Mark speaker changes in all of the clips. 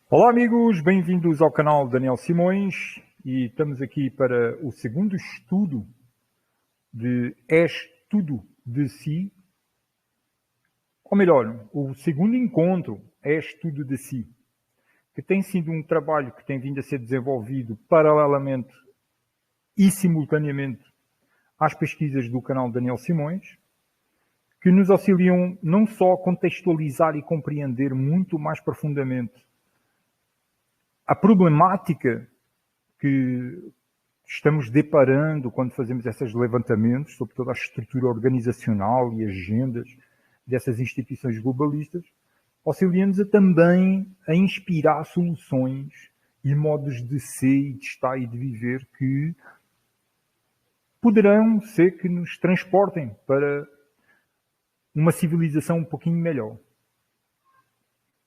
Speaker 1: Olá amigos, bem-vindos ao canal Daniel Simões e estamos aqui para o segundo estudo de Estudo de Si, ou melhor, o segundo encontro Estudo de Si, que tem sido um trabalho que tem vindo a ser desenvolvido paralelamente e simultaneamente às pesquisas do canal Daniel Simões, que nos auxiliam não só a contextualizar e compreender muito mais profundamente a problemática que estamos deparando quando fazemos esses levantamentos sobre toda a estrutura organizacional e agendas dessas instituições globalistas, auxilia-nos também a inspirar soluções e modos de ser e de estar e de viver que poderão ser que nos transportem para uma civilização um pouquinho melhor.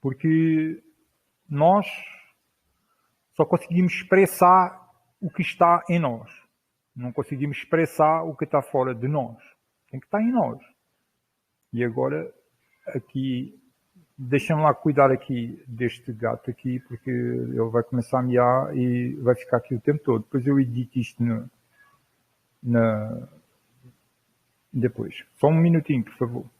Speaker 1: Porque nós só conseguimos expressar o que está em nós. Não conseguimos expressar o que está fora de nós. Tem que estar em nós. E agora, aqui, deixa-me lá cuidar aqui deste gato aqui, porque ele vai começar a miar e vai ficar aqui o tempo todo. Depois eu edito isto depois. Só um minutinho, por favor.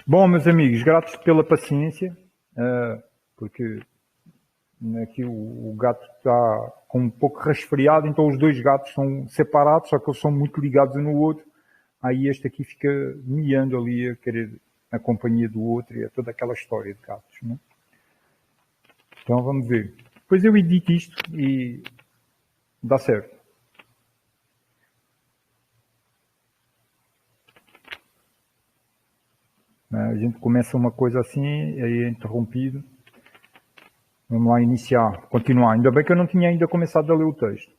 Speaker 1: Bom, meus amigos, gratos pela paciência, porque aqui o gato está com um pouco resfriado, então os dois gatos são separados, só que eles são muito ligados um no outro. Aí este aqui fica miando ali a querer a companhia do outro e é toda aquela história de gatos, né? Então vamos ver. Depois eu edito isto e dá certo. A gente começa uma coisa assim, aí é interrompido. Vamos lá iniciar, continuar. Ainda bem que eu não tinha ainda começado a ler o texto.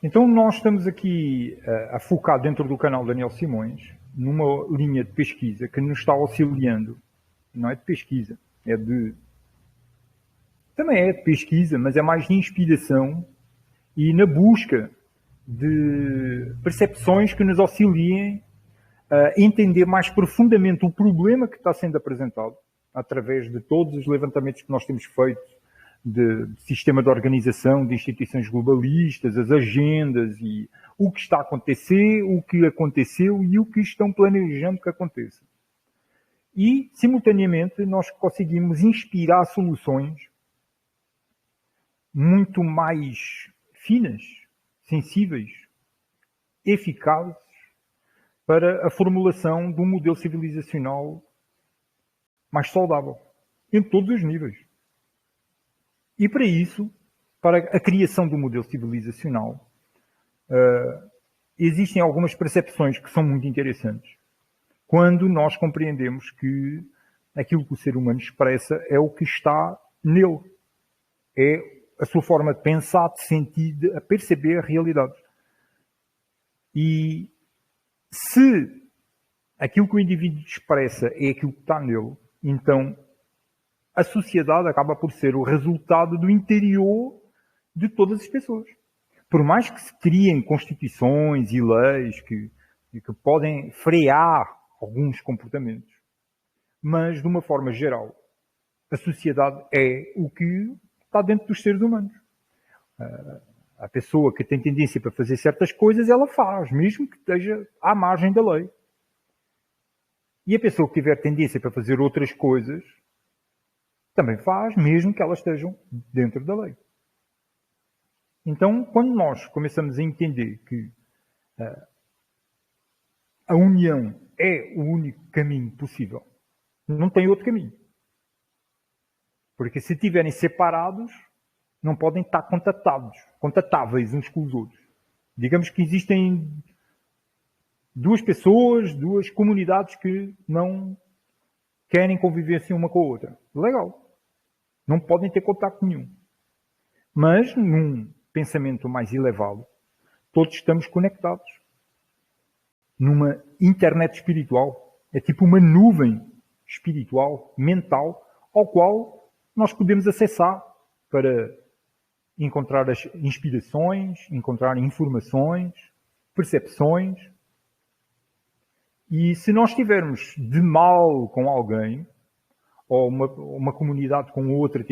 Speaker 1: Então nós estamos aqui a focar dentro do canal Daniel Simões numa linha de pesquisa que nos está auxiliando. Não é de pesquisa, é de... Também é de pesquisa, mas é mais de inspiração e na busca de percepções que nos auxiliem a entender mais profundamente o problema que está sendo apresentado através de todos os levantamentos que nós temos feito de sistema de organização, de instituições globalistas, as agendas e o que está a acontecer, o que aconteceu e o que estão planejando que aconteça. E, simultaneamente, nós conseguimos inspirar soluções muito mais finas, sensíveis, eficazes para a formulação de um modelo civilizacional mais saudável, em todos os níveis. E para isso, para a criação do modelo civilizacional, existem algumas percepções que são muito interessantes. Quando nós compreendemos que aquilo que o ser humano expressa é o que está nele. É a sua forma de pensar, de sentir, de perceber a realidade. E se aquilo que o indivíduo expressa é aquilo que está nele, então a sociedade acaba por ser o resultado do interior de todas as pessoas. Por mais que se criem constituições e leis que podem frear alguns comportamentos, mas de uma forma geral, a sociedade é o que está dentro dos seres humanos. A pessoa que tem tendência para fazer certas coisas, ela faz, mesmo que esteja à margem da lei. E a pessoa que tiver tendência para fazer outras coisas, também faz, mesmo que elas estejam dentro da lei. Então, quando nós começamos a entender que a união é o único caminho possível, não tem outro caminho. Porque se estiverem separados, não podem estar contatáveis uns com os outros. Digamos que existem duas pessoas, duas comunidades que não querem conviver assim uma com a outra. Legal. Não podem ter contato nenhum. Mas, num pensamento mais elevado, todos estamos conectados. Numa internet espiritual. É tipo uma nuvem espiritual, mental, ao qual nós podemos acessar para encontrar as inspirações, encontrar informações, percepções. E se nós estivermos de mal com alguém, ou uma comunidade com outra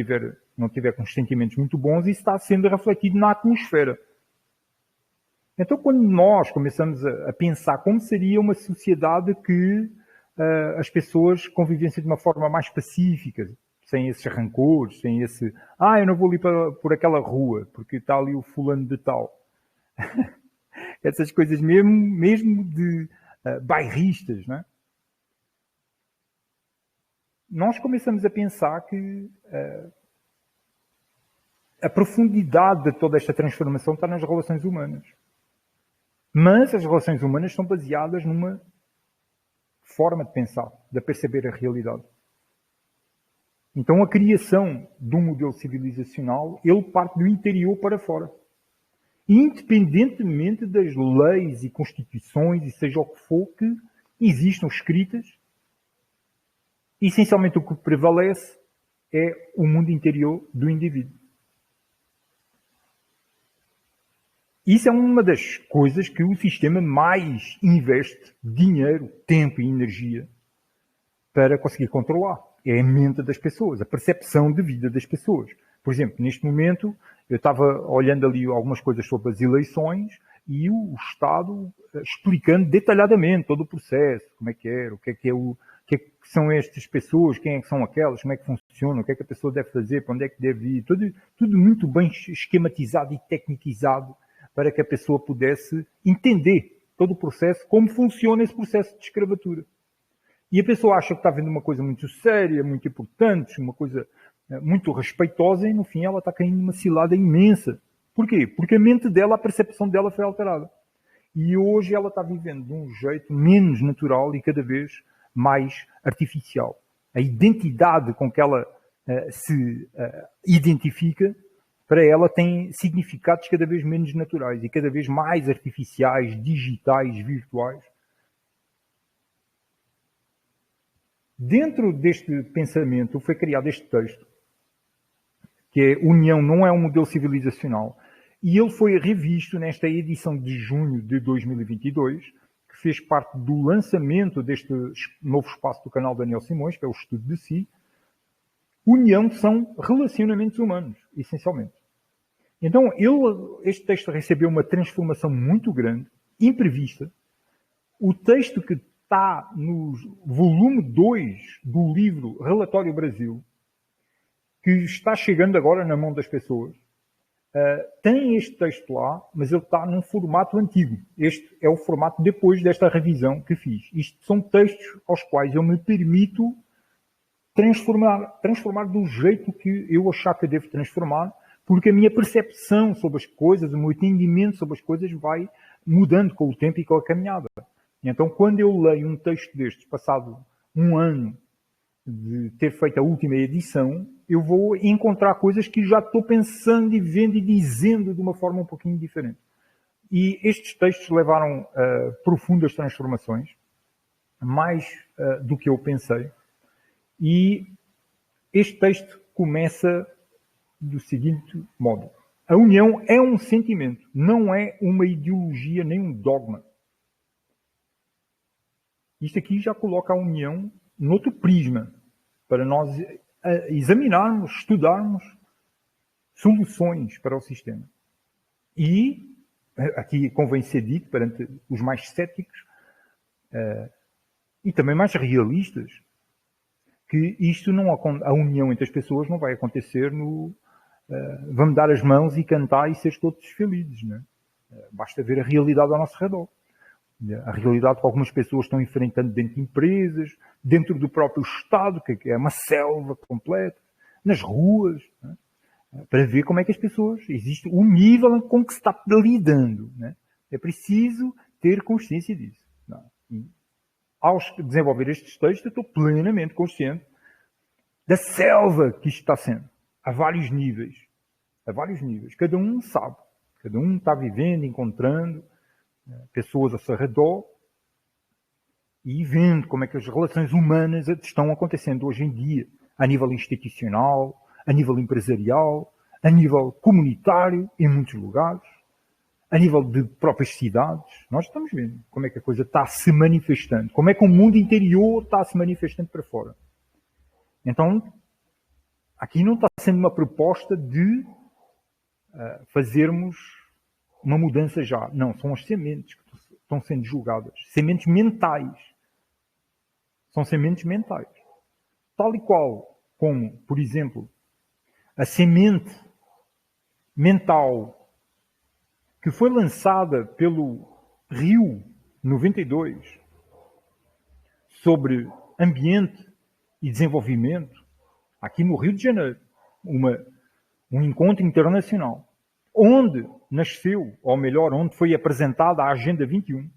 Speaker 1: não tiver com sentimentos muito bons, isso está sendo refletido na atmosfera. Então, quando nós começamos a pensar como seria uma sociedade que as pessoas convivessem de uma forma mais pacífica, sem esses rancores, sem esse... eu não vou ali por aquela rua, porque está ali o fulano de tal. Essas coisas mesmo de bairristas, não é? Nós começamos a pensar que a profundidade de toda esta transformação está nas relações humanas. Mas as relações humanas são baseadas numa forma de pensar, de perceber a realidade. Então a criação de um modelo civilizacional, ele parte do interior para fora. Independentemente das leis e constituições, e seja o que for que existam escritas, essencialmente o que prevalece é o mundo interior do indivíduo. Isso é uma das coisas que o sistema mais investe dinheiro, tempo e energia para conseguir controlar. É a mente das pessoas, a percepção de vida das pessoas. Por exemplo, neste momento, eu estava olhando ali algumas coisas sobre as eleições e o Estado explicando detalhadamente todo o processo, como é que era, o que é que são estas pessoas, quem é que são aquelas, como é que funciona, o que é que a pessoa deve fazer, para onde é que deve ir, tudo muito bem esquematizado e tecnicizado para que a pessoa pudesse entender todo o processo, como funciona esse processo de escravatura. E a pessoa acha que está vendo uma coisa muito séria, muito importante, uma coisa muito respeitosa, e no fim ela está caindo numa cilada imensa. Por quê? Porque a mente dela, a percepção dela foi alterada. E hoje ela está vivendo de um jeito menos natural e cada vez mais artificial. A identidade com que ela se identifica, para ela tem significados cada vez menos naturais e cada vez mais artificiais, digitais, virtuais. Dentro deste pensamento foi criado este texto, que é União não é um modelo civilizacional, e ele foi revisto nesta edição de junho de 2022, que fez parte do lançamento deste novo espaço do canal Daniel Simões, que é o Estudo de Si. União são relacionamentos humanos, essencialmente. Então, este texto recebeu uma transformação muito grande, imprevista. O texto que está no volume 2 do livro Relatório Brasil, que está chegando agora na mão das pessoas, tem este texto lá, mas ele está num formato antigo. Este é o formato depois desta revisão que fiz. Isto são textos aos quais eu me permito transformar do jeito que eu achar que eu devo transformar, porque a minha percepção sobre as coisas, o meu entendimento sobre as coisas vai mudando com o tempo e com a caminhada. Então, quando eu leio um texto destes, passado um ano, de ter feito a última edição, eu vou encontrar coisas que já estou pensando e vendo e dizendo de uma forma um pouquinho diferente. E estes textos levaram a profundas transformações, mais do que eu pensei. E este texto começa do seguinte modo. A união é um sentimento, não é uma ideologia nem um dogma. Isto aqui já coloca a união noutro prisma, para nós examinarmos, estudarmos soluções para o sistema. E, aqui convém ser dito perante os mais céticos e também mais realistas, que isto não, a união entre as pessoas não vai acontecer no vamos dar as mãos e cantar e ser todos felizes. Né? Basta ver a realidade ao nosso redor. A realidade que algumas pessoas estão enfrentando dentro de empresas, dentro do próprio Estado, que é uma selva completa, nas ruas, né? Para ver como é que as pessoas, existe o nível com que se está lidando. Né? É preciso ter consciência disso. Não? E, ao desenvolver estes textos, eu estou plenamente consciente da selva que isto está sendo, a vários níveis. A vários níveis. Cada um sabe. Cada um está vivendo, encontrando pessoas ao seu redor e vendo como é que as relações humanas estão acontecendo hoje em dia, a nível institucional, a nível empresarial, a nível comunitário, em muitos lugares, a nível de próprias cidades. Nós estamos vendo como é que a coisa está se manifestando, como é que o mundo interior está se manifestando para fora. Então, aqui não está sendo uma proposta de fazermos uma mudança já. Não, são as sementes que estão sendo julgadas. Sementes mentais. São sementes mentais. Tal e qual como, por exemplo, a semente mental que foi lançada pelo Rio 92 sobre ambiente e desenvolvimento, aqui no Rio de Janeiro, um encontro internacional, onde nasceu, ou melhor, onde foi apresentada a Agenda 21,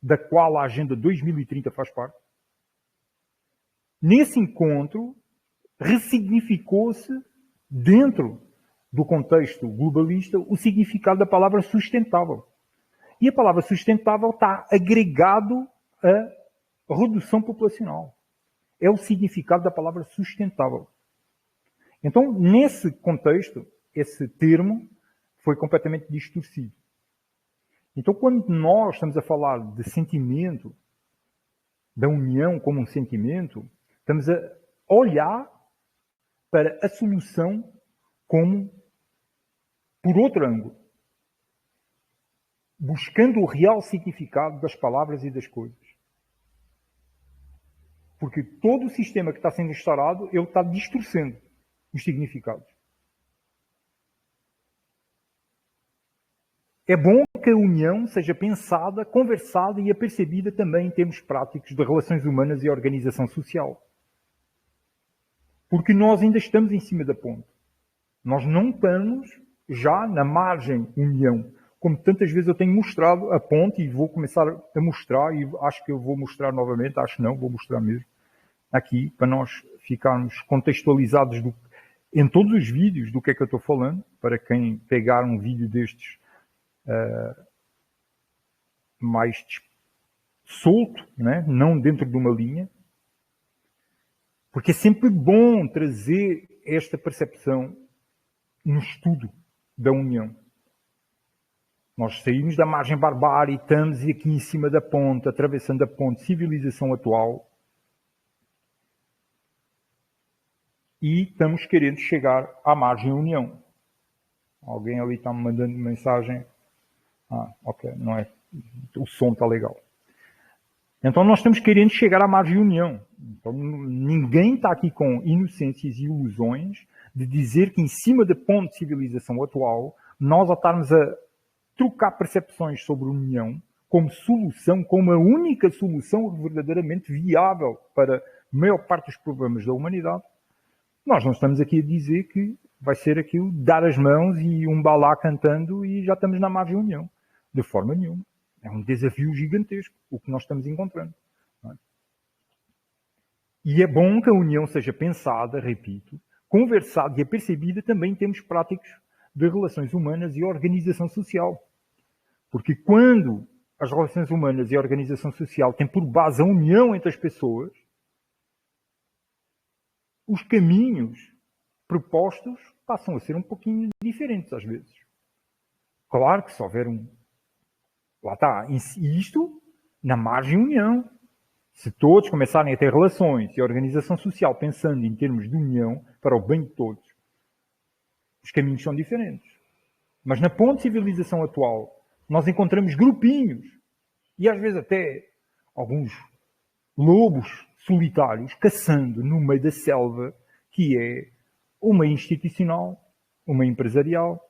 Speaker 1: da qual a Agenda 2030 faz parte. Nesse encontro, ressignificou-se, dentro do contexto globalista, o significado da palavra sustentável. E a palavra sustentável está agregado à redução populacional. É o significado da palavra sustentável. Então, nesse contexto, esse termo foi completamente distorcido. Então, quando nós estamos a falar de sentimento, da união como um sentimento, estamos a olhar para a solução como por outro ângulo, buscando o real significado das palavras e das coisas. Porque todo o sistema que está sendo instaurado, ele está distorcendo os significados. É bom que a união seja pensada, conversada e apercebida também em termos práticos de relações humanas e organização social. Porque nós ainda estamos em cima da ponte. Nós não estamos já na margem união. Como tantas vezes eu tenho mostrado a ponte e vou começar a mostrar, e acho que eu vou mostrar novamente, acho que não, vou mostrar mesmo, aqui, para nós ficarmos contextualizados em todos os vídeos do que é que eu estou falando, para quem pegar um vídeo destes mais solto, né? Não dentro de uma linha, porque é sempre bom trazer esta percepção no estudo da união. Nós saímos da margem barbárie e estamos aqui em cima da ponte, atravessando a ponte, civilização atual, e estamos querendo chegar à margem união. Alguém ali está me mandando mensagem. Ok, não é. O som está legal. Então nós estamos querendo chegar à margem união. Então ninguém está aqui com inocências e ilusões de dizer que em cima da ponte de civilização atual, nós ao estarmos a trocar percepções sobre a união como solução, como a única solução verdadeiramente viável para a maior parte dos problemas da humanidade, nós não estamos aqui a dizer que vai ser aquilo, dar as mãos e um balá cantando e já estamos na margem união. De forma nenhuma. É um desafio gigantesco o que nós estamos encontrando. Não é? E é bom que a união seja pensada, repito, conversada e apercebida também em termos práticos de relações humanas e organização social. Porque quando as relações humanas e a organização social têm por base a união entre as pessoas, os caminhos propostos passam a ser um pouquinho diferentes às vezes. Claro que se houver lá está, isto na margem união. Se todos começarem a ter relações e a organização social pensando em termos de união para o bem de todos, os caminhos são diferentes. Mas na ponte de civilização atual, nós encontramos grupinhos e às vezes até alguns lobos solitários caçando no meio da selva, que é uma institucional, uma empresarial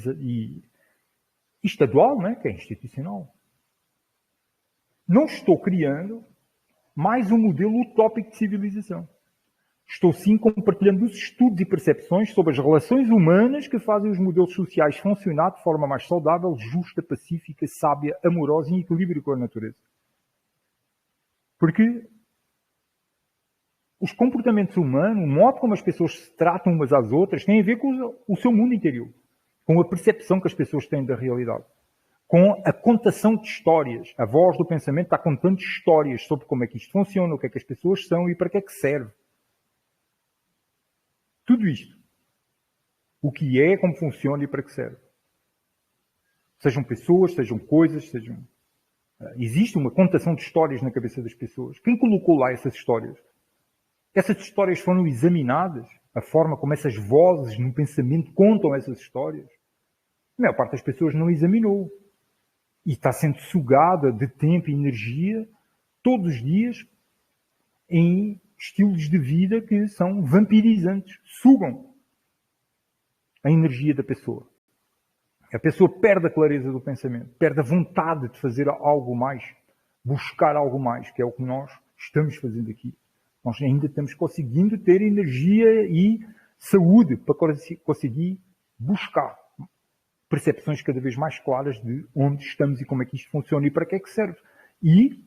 Speaker 1: e estadual, né, que é institucional. Não estou criando mais um modelo utópico de civilização. Estou sim compartilhando os estudos e percepções sobre as relações humanas que fazem os modelos sociais funcionar de forma mais saudável, justa, pacífica, sábia, amorosa e em equilíbrio com a natureza. Porque os comportamentos humanos, o modo como as pessoas se tratam umas às outras, tem a ver com o seu mundo interior, com a percepção que as pessoas têm da realidade, com a contação de histórias. A voz do pensamento está contando histórias sobre como é que isto funciona, o que é que as pessoas são e para que é que serve. Tudo isto. O que é, como funciona e para que serve. Sejam pessoas, sejam coisas, existe uma contação de histórias na cabeça das pessoas. Quem colocou lá essas histórias? Essas histórias foram examinadas? A forma como essas vozes no pensamento contam essas histórias? A maior parte das pessoas não examinou. E está sendo sugada de tempo e energia todos os dias em estilos de vida que são vampirizantes. Sugam a energia da pessoa. A pessoa perde a clareza do pensamento, perde a vontade de fazer algo mais, buscar algo mais, que é o que nós estamos fazendo aqui. Nós ainda estamos conseguindo ter energia e saúde para conseguir buscar percepções cada vez mais claras de onde estamos e como é que isto funciona e para que é que serve. E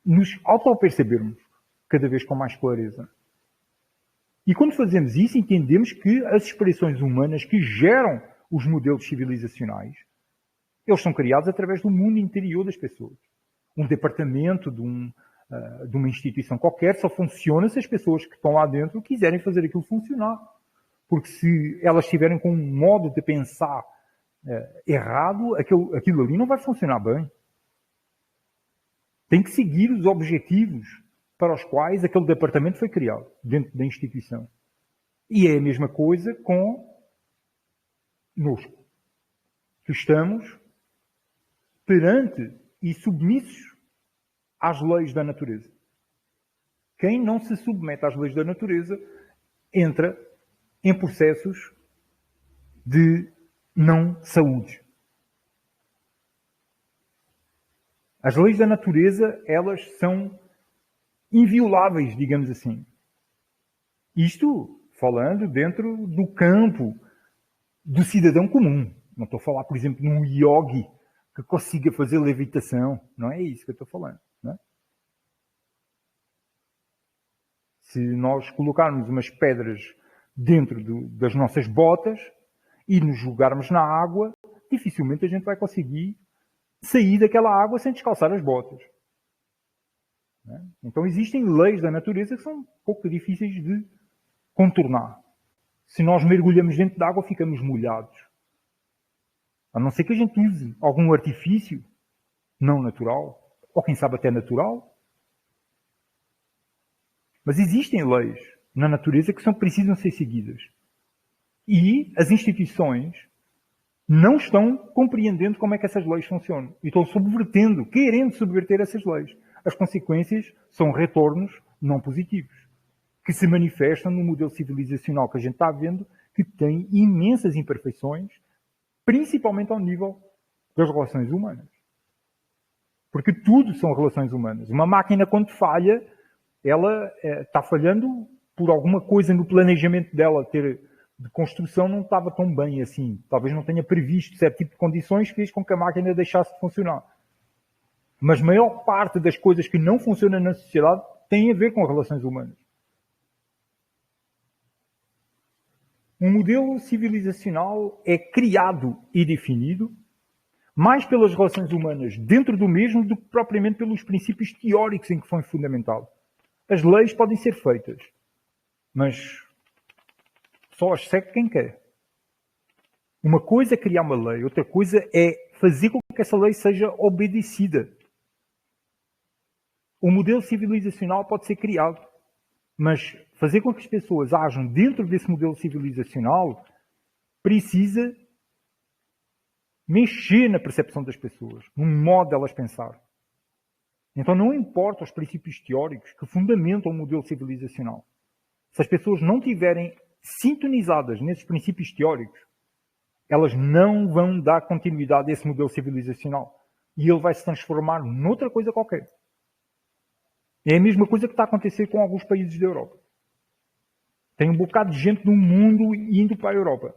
Speaker 1: nos auto-percebermos cada vez com mais clareza. E quando fazemos isso, entendemos que as expressões humanas que geram os modelos civilizacionais, eles são criados através do mundo interior das pessoas. Um departamento de uma instituição qualquer só funciona se as pessoas que estão lá dentro quiserem fazer aquilo funcionar. Porque se elas estiverem com um modo de pensar errado, aquilo ali não vai funcionar bem. Tem que seguir os objetivos para os quais aquele departamento foi criado, dentro da instituição. E é a mesma coisa conosco, que estamos perante e submissos às leis da natureza. Quem não se submete às leis da natureza entra em processos de não saúde. As leis da natureza, elas são invioláveis, digamos assim. Isto falando dentro do campo do cidadão comum. Não estou a falar, por exemplo, num yogi que consiga fazer levitação. Não é isso que eu estou falando. Não é? Se nós colocarmos umas pedras dentro das nossas botas e nos jogarmos na água, dificilmente a gente vai conseguir sair daquela água sem descalçar as botas. Então existem leis da natureza que são um pouco difíceis de contornar. Se nós mergulhamos dentro da água, ficamos molhados. A não ser que a gente use algum artifício não natural, ou quem sabe até natural. Mas existem leis na natureza que precisam ser seguidas. E as instituições não estão compreendendo como é que essas leis funcionam. E estão subvertendo, querendo subverter essas leis. As consequências são retornos não positivos, que se manifestam no modelo civilizacional que a gente está vendo, que tem imensas imperfeições, principalmente ao nível das relações humanas. Porque tudo são relações humanas. Uma máquina, quando falha, ela está falhando por alguma coisa no planejamento dela, de construção não estava tão bem assim. Talvez não tenha previsto certo tipo de condições que fez com que a máquina deixasse de funcionar. Mas a maior parte das coisas que não funcionam na sociedade tem a ver com relações humanas. Um modelo civilizacional é criado e definido mais pelas relações humanas dentro do mesmo do que propriamente pelos princípios teóricos em que foi fundamentado. As leis podem ser feitas, mas só as segue quem quer. Uma coisa é criar uma lei, outra coisa é fazer com que essa lei seja obedecida. O modelo civilizacional pode ser criado, mas fazer com que as pessoas ajam dentro desse modelo civilizacional precisa mexer na percepção das pessoas, no modo delas pensar. Então não importa os princípios teóricos que fundamentam o modelo civilizacional. Se as pessoas não estiverem sintonizadas nesses princípios teóricos, elas não vão dar continuidade a esse modelo civilizacional. E ele vai se transformar noutra coisa qualquer. É a mesma coisa que está a acontecer com alguns países da Europa. Tem um bocado de gente do mundo indo para a Europa.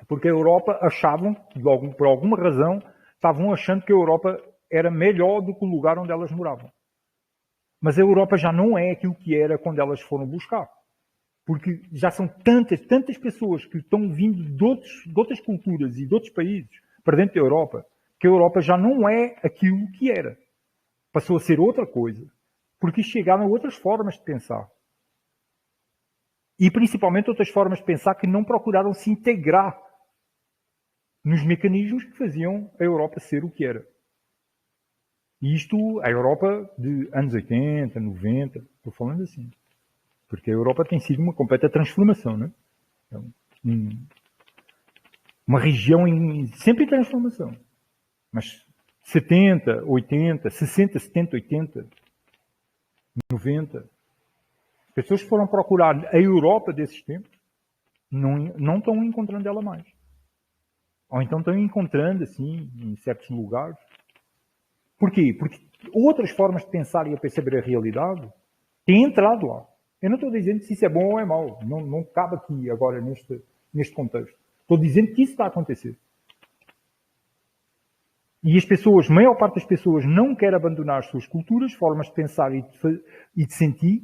Speaker 1: Porque a Europa achavam, por alguma razão, estavam achando que a Europa era melhor do que o lugar onde elas moravam. Mas a Europa já não é aquilo que era quando elas foram buscar. Porque já são tantas pessoas que estão vindo de outras culturas e de outros países para dentro da Europa, que a Europa já não é aquilo que era. Passou a ser outra coisa. Porque chegaram a outras formas de pensar. E principalmente outras formas de pensar que não procuraram se integrar nos mecanismos que faziam a Europa ser o que era. E isto, a Europa de anos 80, 90, estou falando assim. Porque a Europa tem sido uma completa transformação, não é? Então, uma região sempre em transformação. Mas 70, 80, 60, 70, 80, 90. As pessoas que foram procurar a Europa desses tempos não estão encontrando ela mais. Ou então estão encontrando, assim, em certos lugares. Por quê? Porque outras formas de pensar e a perceber a realidade têm entrado lá. Eu não estou dizendo se isso é bom ou é mau. Não cabe aqui agora neste contexto. Estou dizendo que isso está a acontecer. E as pessoas, a maior parte das pessoas, não quer abandonar as suas culturas, formas de pensar e de sentir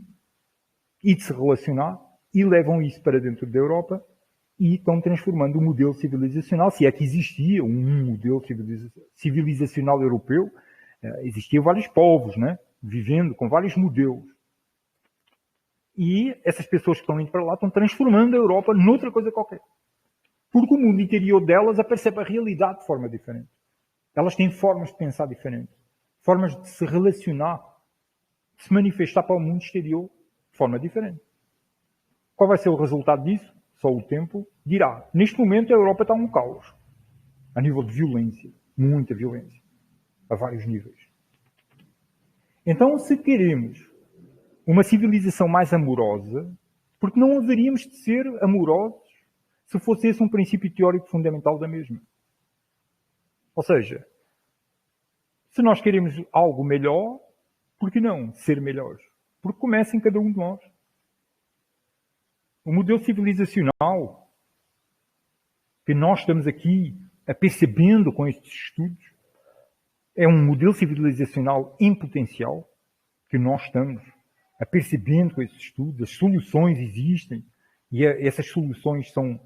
Speaker 1: e de se relacionar e levam isso para dentro da Europa e estão transformando o modelo civilizacional. Se é que existia um modelo civilizacional europeu, existiam vários povos, né? Vivendo com vários modelos. E essas pessoas que estão indo para lá estão transformando a Europa noutra coisa qualquer. Porque o mundo interior delas apercebe a realidade de forma diferente. Elas têm formas de pensar diferentes. Formas de se relacionar, de se manifestar para o mundo exterior de forma diferente. Qual vai ser o resultado disso? Só o tempo dirá. Neste momento a Europa está um caos. A nível de violência. Muita violência. A vários níveis. Então, se queremos uma civilização mais amorosa, porque não haveríamos de ser amorosos se fosse esse um princípio teórico fundamental da mesma. Ou seja, se nós queremos algo melhor, por que não ser melhores? Porque começa em cada um de nós. O modelo civilizacional que nós estamos aqui apercebendo com estes estudos é um modelo civilizacional em potencial que nós estamos apercebendo com esses estudos. As soluções existem e essas soluções são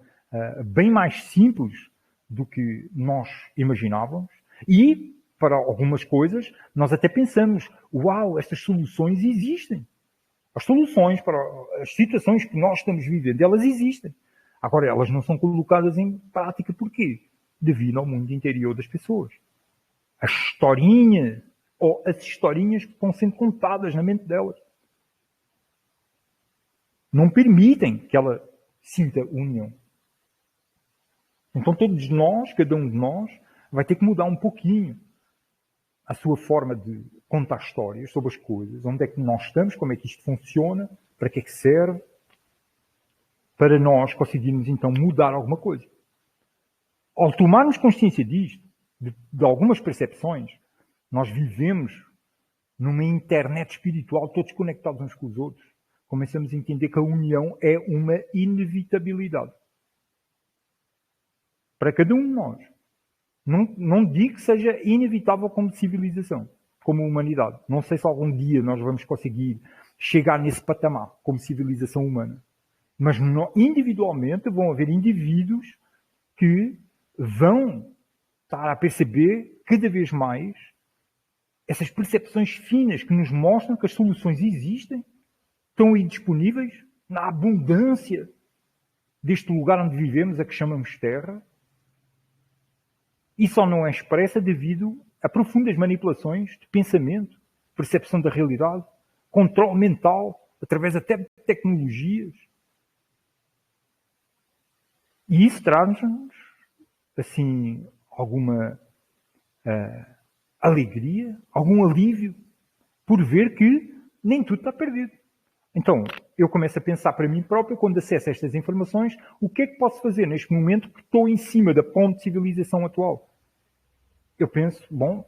Speaker 1: bem mais simples do que nós imaginávamos e, para algumas coisas, nós até pensamos, uau, estas soluções existem. As soluções para as situações que nós estamos vivendo, elas existem. Agora, elas não são colocadas em prática. Porquê? Devido ao mundo interior das pessoas. A historinha, ou as historinhas que estão sendo contadas na mente delas, não permitem que ela sinta união. Então todos nós, cada um de nós, vai ter que mudar um pouquinho a sua forma de contar histórias sobre as coisas, onde é que nós estamos, como é que isto funciona, para que é que serve, para nós conseguirmos então mudar alguma coisa. Ao tomarmos consciência disto, de algumas percepções, nós vivemos numa internet espiritual, todos conectados uns com os outros. Começamos a entender que a união é uma inevitabilidade. Para cada um de nós. Não digo que seja inevitável como civilização, como humanidade. Não sei se algum dia nós vamos conseguir chegar nesse patamar como civilização humana. Mas individualmente vão haver indivíduos que vão estar a perceber cada vez mais essas percepções finas que nos mostram que as soluções existem, estão aí disponíveis, na abundância deste lugar onde vivemos, a que chamamos Terra, e só não é expressa devido a profundas manipulações de pensamento, percepção da realidade, controle mental, através até de tecnologias. E isso traz-nos, assim, alguma alegria, algum alívio, por ver que nem tudo está perdido. Então, eu começo a pensar para mim próprio, quando acesso a estas informações, o que é que posso fazer neste momento que estou em cima da ponte de civilização atual? Eu penso, bom,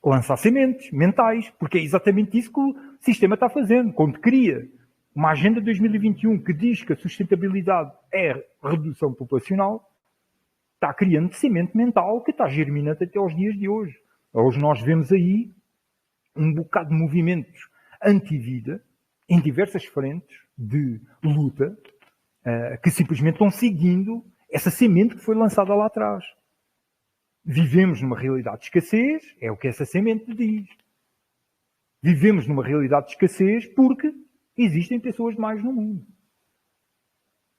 Speaker 1: lançar sementes mentais, porque é exatamente isso que o sistema está fazendo. Quando cria uma agenda 2021 que diz que a sustentabilidade é redução populacional, está criando semente mental que está germinante até aos dias de hoje. Hoje nós vemos aí um bocado de movimentos anti-vida em diversas frentes de luta que simplesmente estão seguindo essa semente que foi lançada lá atrás. Vivemos numa realidade de escassez, é o que essa semente diz. Vivemos numa realidade de escassez porque existem pessoas demais no mundo.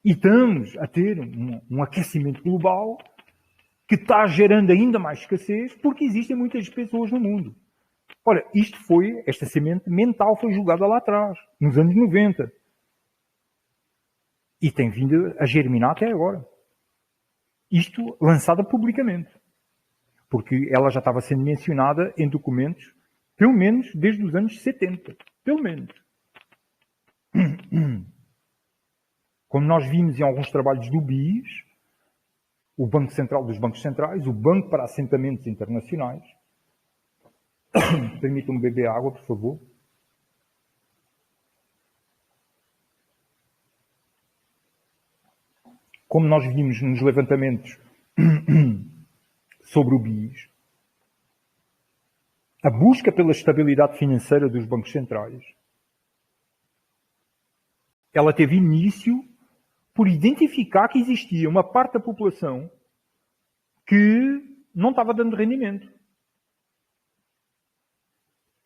Speaker 1: E estamos a ter um aquecimento global que está gerando ainda mais escassez porque existem muitas pessoas no mundo. Ora, esta semente mental foi jogada lá atrás, nos anos 90. E tem vindo a germinar até agora. Isto lançada publicamente. Porque ela já estava sendo mencionada em documentos, pelo menos desde os anos 70. Pelo menos. Como nós vimos em alguns trabalhos do BIS, o Banco Central dos Bancos Centrais, o Banco para Assentamentos Internacionais. Permitam-me beber água, por favor. Como nós vimos nos levantamentos sobre o BIS, a busca pela estabilidade financeira dos bancos centrais, ela teve início por identificar que existia uma parte da população que não estava dando rendimento,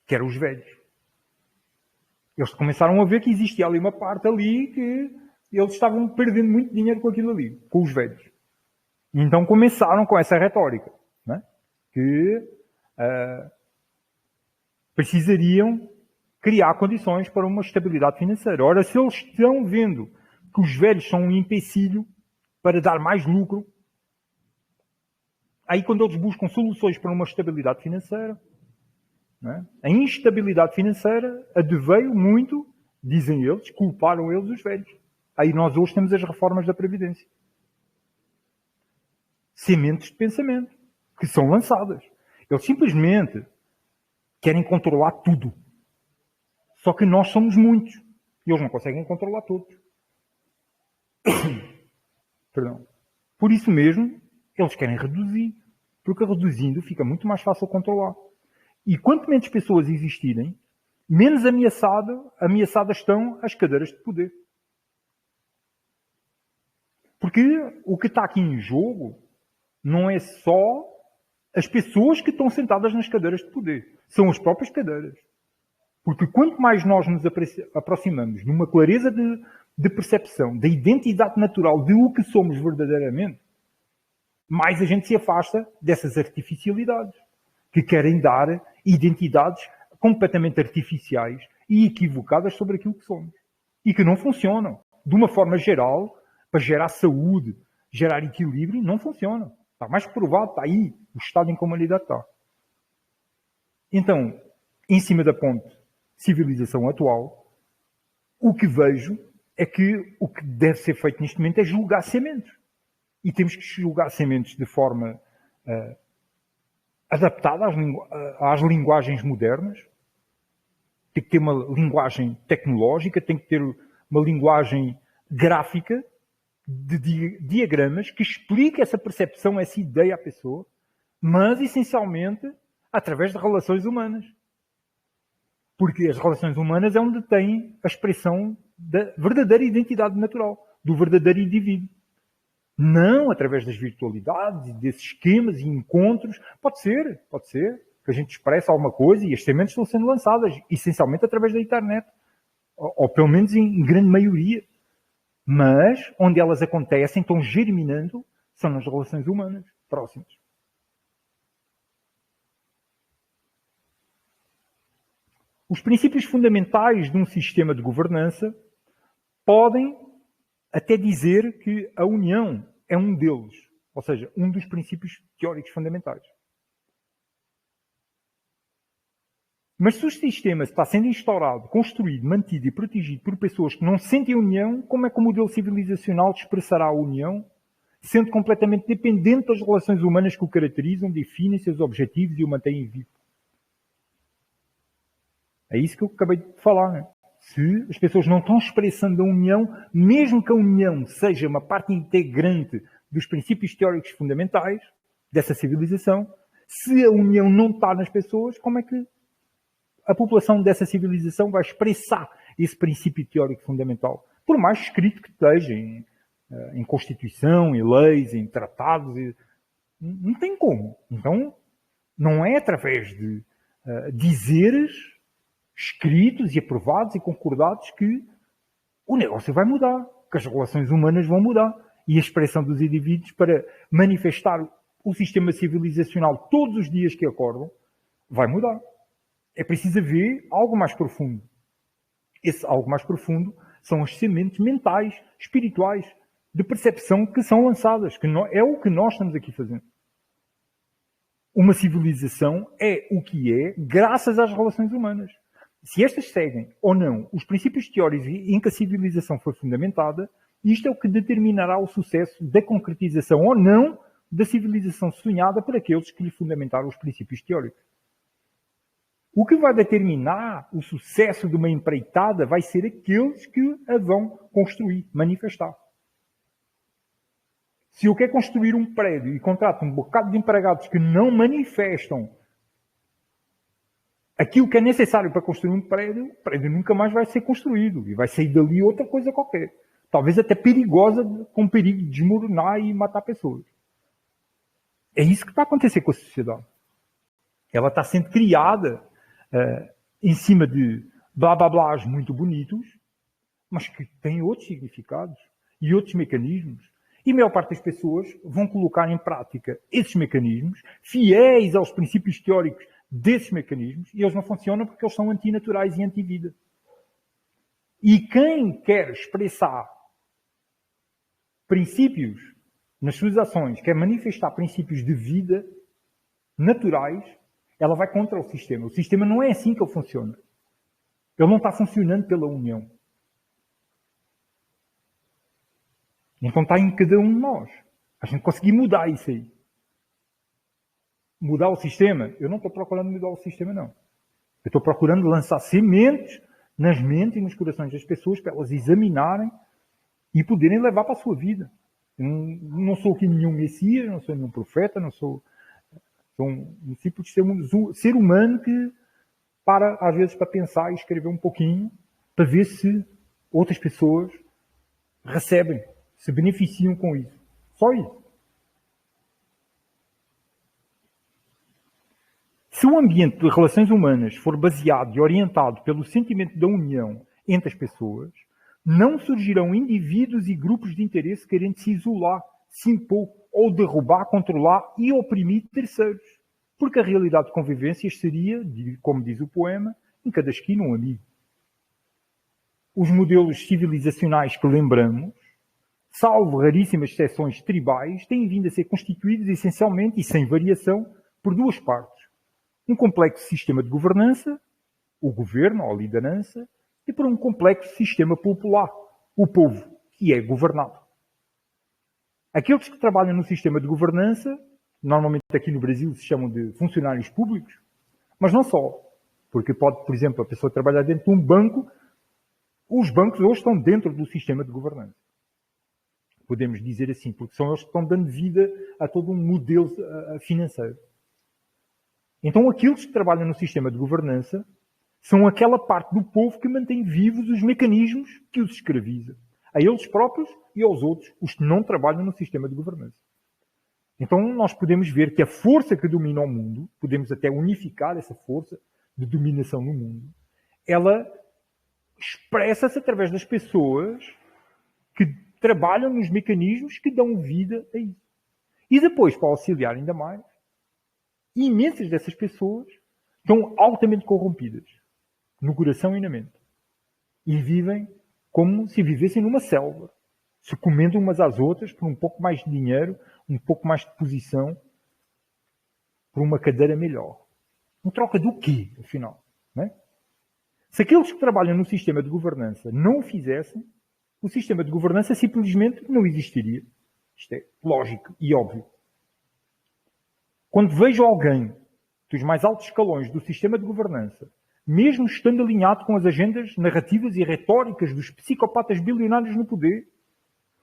Speaker 1: que eram os velhos. Eles começaram a ver que existia ali uma parte ali que eles estavam perdendo muito dinheiro com aquilo ali, com os velhos. E então começaram com essa retórica, né? Que precisariam criar condições para uma estabilidade financeira. Ora, se eles estão vendo que os velhos são um empecilho para dar mais lucro, aí quando eles buscam soluções para uma estabilidade financeira, né? A instabilidade financeira adveio muito, dizem eles, culparam eles os velhos. Aí nós hoje temos as reformas da Previdência. Sementes de pensamento que são lançadas. Eles simplesmente querem controlar tudo. Só que nós somos muitos. E eles não conseguem controlar todos. Perdão. Por isso mesmo, eles querem reduzir. Porque reduzindo fica muito mais fácil controlar. E quanto menos pessoas existirem, menos ameaçadas estão as cadeiras de poder. Porque o que está aqui em jogo não é só as pessoas que estão sentadas nas cadeiras de poder. São as próprias cadeiras. Porque quanto mais nós nos aproximamos numa clareza de percepção da identidade natural de o que somos verdadeiramente, mais a gente se afasta dessas artificialidades que querem dar identidades completamente artificiais e equivocadas sobre aquilo que somos. E que não funcionam. De uma forma geral, para gerar saúde, gerar equilíbrio, não funcionam. Está mais provado, está aí o estado em que a humanidade está. Então, em cima da ponte civilização atual, o que vejo é que o que deve ser feito neste momento é julgar sementes. E temos que julgar sementes de forma adaptada às linguagens modernas. Tem que ter uma linguagem tecnológica, tem que ter uma linguagem gráfica, de diagramas, que explique essa percepção, essa ideia à pessoa, mas, essencialmente, através de relações humanas. Porque as relações humanas é onde tem a expressão da verdadeira identidade natural, do verdadeiro indivíduo. Não através das virtualidades, desses esquemas e encontros. Pode ser que a gente expresse alguma coisa e as sementes estão sendo lançadas, essencialmente através da internet. Ou pelo menos em grande maioria. Mas, onde elas acontecem, estão germinando, são nas relações humanas próximas. Os princípios fundamentais de um sistema de governança podem até dizer que a união é um deles, ou seja, um dos princípios teóricos fundamentais. Mas se o sistema está sendo instaurado, construído, mantido e protegido por pessoas que não sentem união, como é que o modelo civilizacional expressará a união, sendo completamente dependente das relações humanas que o caracterizam, definem seus objetivos e o mantêm vivo? É isso que eu acabei de falar, né? Se as pessoas não estão expressando a união, mesmo que a união seja uma parte integrante dos princípios teóricos fundamentais dessa civilização, se a união não está nas pessoas, como é que a população dessa civilização vai expressar esse princípio teórico fundamental? Por mais escrito que esteja em Constituição, em leis, em tratados, não tem como. Então, não é através de dizeres escritos e aprovados e concordados que o negócio vai mudar, que as relações humanas vão mudar e a expressão dos indivíduos para manifestar o sistema civilizacional todos os dias que acordam vai mudar. É preciso ver algo mais profundo. Esse algo mais profundo são as sementes mentais, espirituais, de percepção que são lançadas, que é o que nós estamos aqui fazendo. Uma civilização é o que é graças às relações humanas. Se estas seguem ou não os princípios teóricos em que a civilização foi fundamentada, isto é o que determinará o sucesso da concretização ou não da civilização sonhada por aqueles que lhe fundamentaram os princípios teóricos. O que vai determinar o sucesso de uma empreitada vai ser aqueles que a vão construir, manifestar. Se eu quero construir um prédio e contrato um bocado de empregados que não manifestam aquilo que é necessário para construir um prédio, o prédio nunca mais vai ser construído e vai sair dali outra coisa qualquer. Talvez até perigosa, com perigo de desmoronar e matar pessoas. É isso que está a acontecer com a sociedade. Ela está sendo criada em cima de blá blá blás muito bonitos, mas que têm outros significados e outros mecanismos. E a maior parte das pessoas vão colocar em prática esses mecanismos, fiéis aos princípios teóricos desses mecanismos, e eles não funcionam porque eles são antinaturais e anti-vida. E quem quer expressar princípios nas suas ações, quer manifestar princípios de vida naturais, ela vai contra o sistema. O sistema não é assim que ele funciona. Ele não está funcionando pela união. Então está em cada um de nós. A gente conseguir mudar isso aí. Mudar o sistema? Eu não estou procurando mudar o sistema, não. Eu estou procurando lançar sementes nas mentes e nos corações das pessoas para elas examinarem e poderem levar para a sua vida. Eu não sou aqui nenhum messias, não sou nenhum profeta, não sou um tipo de ser humano que para, às vezes, para pensar e escrever um pouquinho para ver se outras pessoas recebem, se beneficiam com isso. Só isso. Se o ambiente de relações humanas for baseado e orientado pelo sentimento da união entre as pessoas, não surgirão indivíduos e grupos de interesse querendo se isolar, se impor ou derrubar, controlar e oprimir terceiros. Porque a realidade de convivências seria, como diz o poema, em cada esquina um amigo. Os modelos civilizacionais que lembramos, salvo raríssimas exceções tribais, têm vindo a ser constituídos essencialmente e sem variação por duas partes. Um complexo sistema de governança, o governo ou a liderança, e por um complexo sistema popular, o povo, que é governado. Aqueles que trabalham no sistema de governança, normalmente aqui no Brasil se chamam de funcionários públicos, mas não só. Porque pode, por exemplo, a pessoa trabalhar dentro de um banco, os bancos hoje estão dentro do sistema de governança. Podemos dizer assim, porque são eles que estão dando vida a todo um modelo financeiro. Então, aqueles que trabalham no sistema de governança São aquela parte do povo que mantém vivos os mecanismos que os escraviza. A eles próprios e aos outros, os que não trabalham no sistema de governança. Então nós podemos ver que a força que domina o mundo, podemos até unificar essa força de dominação no mundo, ela expressa-se através das pessoas que trabalham nos mecanismos que dão vida a isso. E depois, para auxiliar ainda mais, imensas dessas pessoas estão altamente corrompidas, no coração e na mente. E vivem como se vivessem numa selva, se comendo umas às outras por um pouco mais de dinheiro, um pouco mais de posição, por uma cadeira melhor. Em troca do quê, afinal? Não é? Se aqueles que trabalham no sistema de governança não o fizessem, o sistema de governança simplesmente não existiria. Isto é lógico e óbvio. Quando vejo alguém dos mais altos escalões do sistema de governança, mesmo estando alinhado com as agendas narrativas e retóricas dos psicopatas bilionários no poder,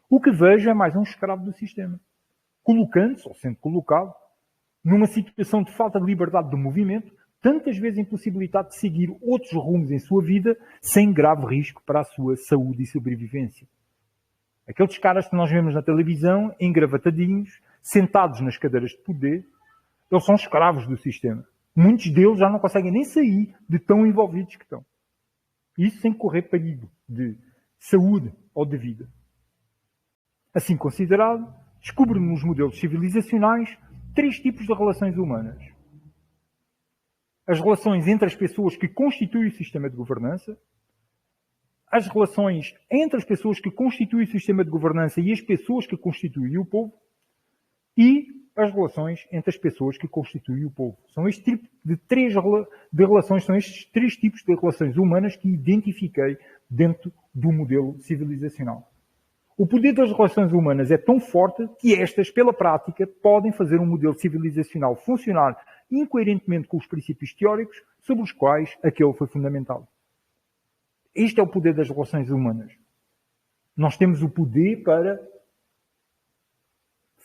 Speaker 1: o que vejo é mais um escravo do sistema, colocando-se, ou sendo colocado, numa situação de falta de liberdade de movimento, tantas vezes impossibilitado de seguir outros rumos em sua vida, sem grave risco para a sua saúde e sobrevivência. Aqueles caras que nós vemos na televisão, engravatadinhos, sentados nas cadeiras de poder, eles são escravos do sistema. Muitos deles já não conseguem nem sair de tão envolvidos que estão. Isso sem correr perigo de saúde ou de vida. Assim considerado, descobre nos modelos civilizacionais 3 tipos de relações humanas. As relações entre as pessoas que constituem o sistema de governança, as relações entre as pessoas que constituem o sistema de governança e as pessoas que constituem o povo, e as relações entre as pessoas que constituem o povo. São este tipo de relações, são estes 3 tipos de relações humanas que identifiquei dentro do modelo civilizacional. O poder das relações humanas é tão forte que estas, pela prática, podem fazer um modelo civilizacional funcionar incoerentemente com os princípios teóricos sobre os quais aquele foi fundamentado. Este é o poder das relações humanas. Nós temos o poder para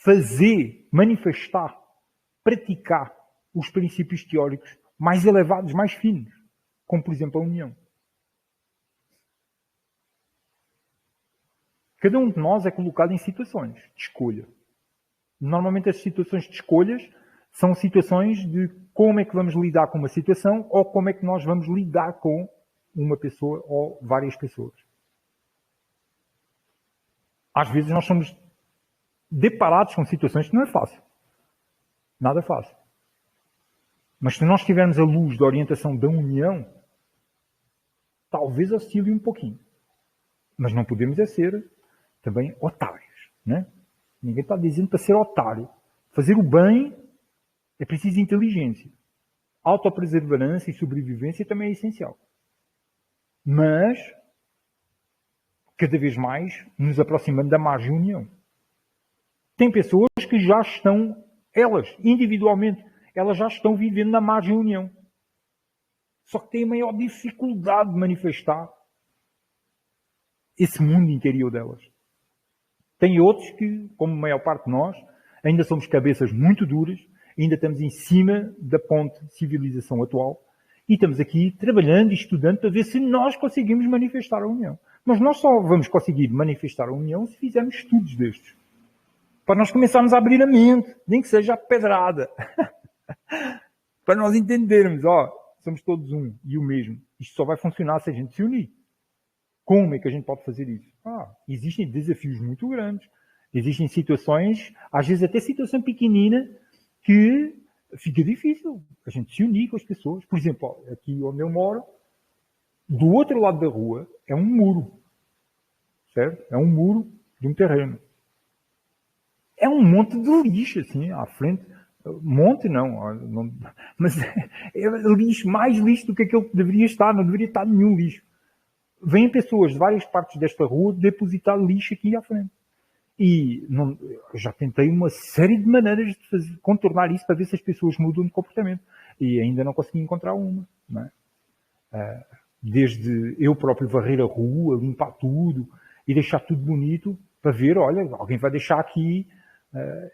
Speaker 1: fazer, manifestar, praticar os princípios teóricos mais elevados, mais finos, como, por exemplo, a união. Cada um de nós é colocado em situações de escolha. Normalmente as situações de escolhas são situações de como é que vamos lidar com uma situação ou como é que nós vamos lidar com uma pessoa ou várias pessoas. Às vezes nós somos deparados com situações que não é fácil. Nada é fácil. Mas se nós tivermos a luz da orientação da união, talvez oscile um pouquinho. Mas não podemos é ser também otários. Né? Ninguém está dizendo para ser otário. Fazer o bem é preciso inteligência. Autopreservança e sobrevivência também é essencial. Mas, cada vez mais, nos aproximando da margem de união. Tem pessoas que já estão, elas, individualmente, elas já estão vivendo na margem de união. Só que têm a maior dificuldade de manifestar esse mundo interior delas. Tem outros que, como a maior parte de nós, ainda somos cabeças muito duras, ainda estamos em cima da ponte de civilização atual e estamos aqui trabalhando e estudando para ver se nós conseguimos manifestar a união. Mas nós só vamos conseguir manifestar a união se fizermos estudos destes. Para nós começarmos a abrir a mente, nem que seja a pedrada. Para nós entendermos, somos todos um e o mesmo. Isto só vai funcionar se a gente se unir. Como é que a gente pode fazer isso? Existem desafios muito grandes. Existem situações, às vezes até situação pequenina, que fica difícil a gente se unir com as pessoas. Por exemplo, aqui onde eu moro, do outro lado da rua é um muro. Certo? É um muro de um terreno. É um monte de lixo, assim, à frente. Monte não, mas é lixo, mais lixo do que aquele que deveria estar. Não deveria estar nenhum lixo. Vêm pessoas de várias partes desta rua depositar lixo aqui à frente. E já tentei uma série de maneiras de contornar isso para ver se as pessoas mudam de comportamento. E ainda não consegui encontrar uma. Não é? Desde eu próprio varrer a rua, limpar tudo e deixar tudo bonito para ver, olha, alguém vai deixar aqui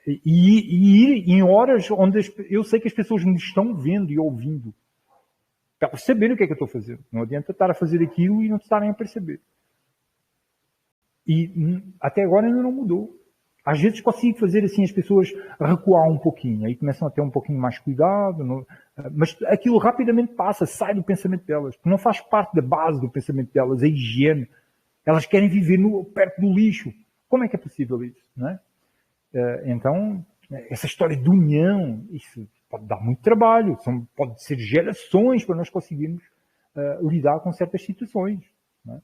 Speaker 1: e ir em horas onde eu sei que as pessoas me estão vendo e ouvindo. Para elas saberem o que é que eu estou fazendo. Não adianta estar a fazer aquilo e não estarem a perceber. E até agora ainda não mudou. Às vezes consigo fazer assim as pessoas recuar um pouquinho. Aí começam a ter um pouquinho mais cuidado. Mas aquilo rapidamente passa, sai do pensamento delas. Porque não faz parte da base do pensamento delas, a higiene. Elas querem viver perto do lixo. Como é que é possível isso? Não é? Então, essa história de união, isso pode dar muito trabalho. Pode ser gerações para nós conseguirmos lidar com certas situações. Não é?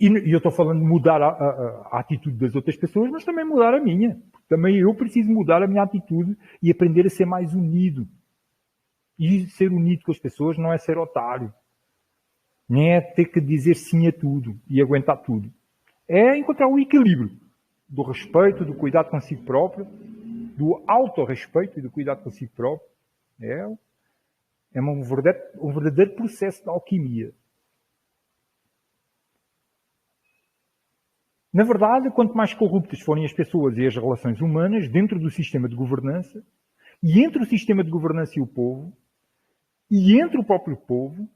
Speaker 1: E eu estou falando de mudar a atitude das outras pessoas, mas também mudar a minha. Também eu preciso mudar a minha atitude e aprender a ser mais unido. E ser unido com as pessoas não é ser otário. Nem é ter que dizer sim a tudo e aguentar tudo. É encontrar o equilíbrio do respeito, do cuidado consigo próprio, do autorrespeito e do cuidado consigo próprio. É um verdadeiro processo de alquimia. Na verdade, quanto mais corruptas forem as pessoas e as relações humanas dentro do sistema de governança, e entre o sistema de governança e o povo, e entre o próprio povo,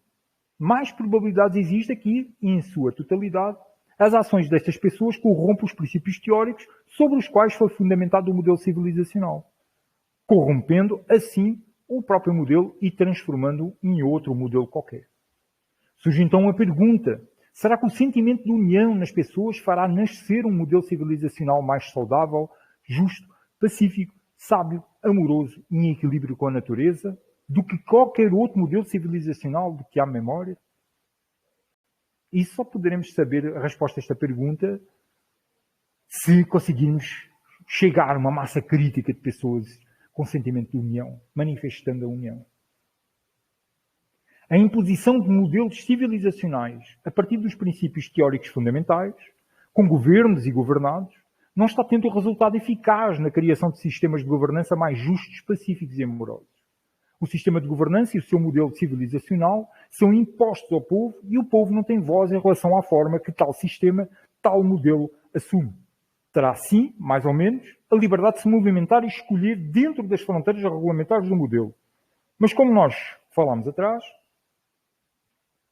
Speaker 1: mais probabilidades existe que, em sua totalidade, as ações destas pessoas corrompam os princípios teóricos sobre os quais foi fundamentado o modelo civilizacional, corrompendo, assim, o próprio modelo e transformando-o em outro modelo qualquer. Surge então a pergunta: será que o sentimento de união nas pessoas fará nascer um modelo civilizacional mais saudável, justo, pacífico, sábio, amoroso e em equilíbrio com a natureza, do que qualquer outro modelo civilizacional de que há memória? E só poderemos saber a resposta a esta pergunta se conseguirmos chegar a uma massa crítica de pessoas com sentimento de união, manifestando a união. A imposição de modelos civilizacionais a partir dos princípios teóricos fundamentais, com governos e governados, não está tendo resultado eficaz na criação de sistemas de governança mais justos, pacíficos e amorosos. O sistema de governança e o seu modelo civilizacional são impostos ao povo e o povo não tem voz em relação à forma que tal sistema, tal modelo assume. Terá, sim, mais ou menos, a liberdade de se movimentar e escolher dentro das fronteiras regulamentares do modelo. Mas como nós falámos atrás,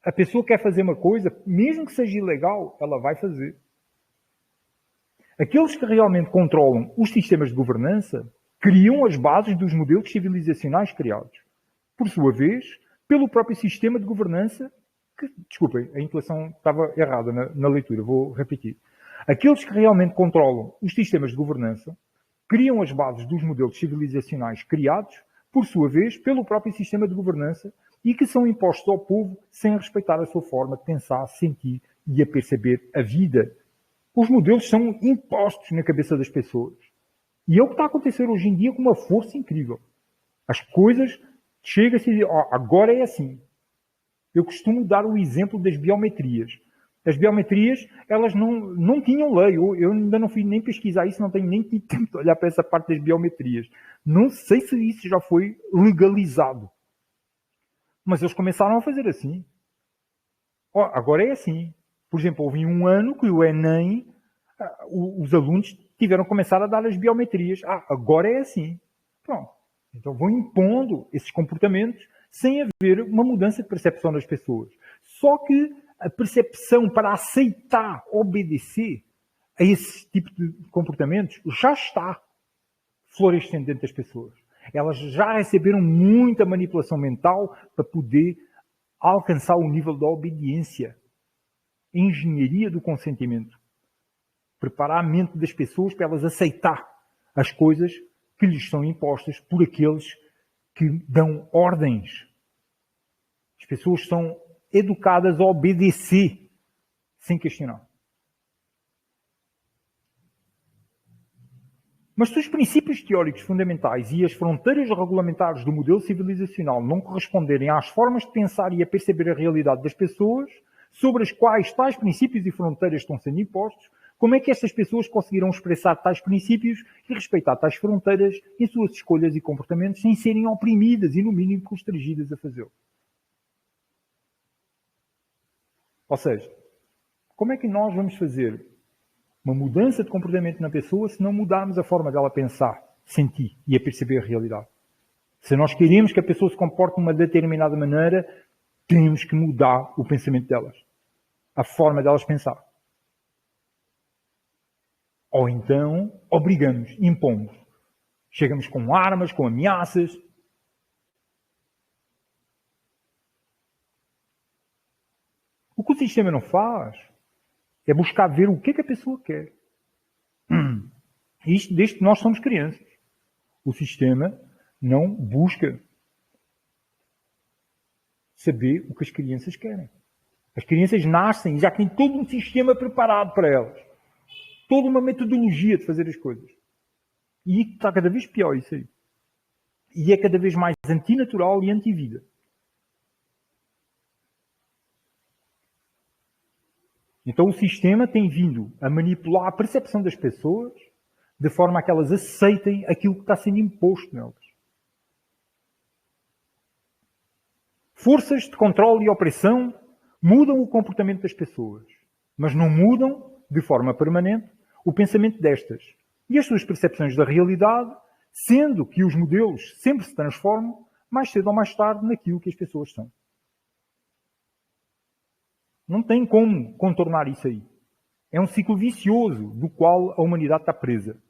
Speaker 1: a pessoa quer fazer uma coisa, mesmo que seja ilegal, ela vai fazer. Aqueles que realmente controlam os sistemas de governança criam as bases dos modelos civilizacionais criados. Por sua vez, pelo próprio sistema de governança que, desculpem, a intuação estava errada na leitura, vou repetir. Aqueles que realmente controlam os sistemas de governança criam as bases dos modelos civilizacionais criados, por sua vez, pelo próprio sistema de governança e que são impostos ao povo sem respeitar a sua forma de pensar, sentir e a perceber a vida. Os modelos são impostos na cabeça das pessoas. E é o que está a acontecer hoje em dia com uma força incrível. As coisas chegam-se e dizem, agora é assim. Eu costumo dar o exemplo das biometrias. As biometrias, elas não tinham lei. Eu ainda não fui nem pesquisar isso, não tenho nem tempo de olhar para essa parte das biometrias. Não sei se isso já foi legalizado. Mas eles começaram a fazer assim. Agora é assim. Por exemplo, houve um ano que o Enem, os alunos tiveram que começar a dar as biometrias. Agora é assim. Pronto. Então vão impondo esses comportamentos sem haver uma mudança de percepção das pessoas. Só que a percepção para aceitar, obedecer a esse tipo de comportamentos já está florescendo dentro das pessoas. Elas já receberam muita manipulação mental para poder alcançar o nível da obediência. Engenharia do consentimento. Preparar a mente das pessoas para elas aceitar as coisas que lhes são impostas por aqueles que dão ordens. As pessoas são educadas a obedecer sem questionar. Mas se os princípios teóricos fundamentais e as fronteiras regulamentares do modelo civilizacional não corresponderem às formas de pensar e a perceber a realidade das pessoas, sobre as quais tais princípios e fronteiras estão sendo impostos, como é que estas pessoas conseguirão expressar tais princípios e respeitar tais fronteiras em suas escolhas e comportamentos sem serem oprimidas e, no mínimo, constrangidas a fazê-lo? Ou seja, como é que nós vamos fazer uma mudança de comportamento na pessoa se não mudarmos a forma dela pensar, sentir e a perceber a realidade? Se nós queremos que a pessoa se comporte de uma determinada maneira, temos que mudar o pensamento delas. A forma delas pensar. Ou então, obrigamos, impomos. Chegamos com armas, com ameaças. O que o sistema não faz é buscar ver o que é que a pessoa quer. Isto desde que nós somos crianças. O sistema não busca saber o que as crianças querem. As crianças nascem e já têm todo um sistema preparado para elas. Toda uma metodologia de fazer as coisas. E está cada vez pior isso aí. E é cada vez mais antinatural e antivida. Então o sistema tem vindo a manipular a percepção das pessoas de forma a que elas aceitem aquilo que está sendo imposto nelas. Forças de controle e opressão mudam o comportamento das pessoas, mas não mudam, de forma permanente, o pensamento destas e as suas percepções da realidade, sendo que os modelos sempre se transformam, mais cedo ou mais tarde, naquilo que as pessoas são. Não tem como contornar isso aí. É um ciclo vicioso do qual a humanidade está presa.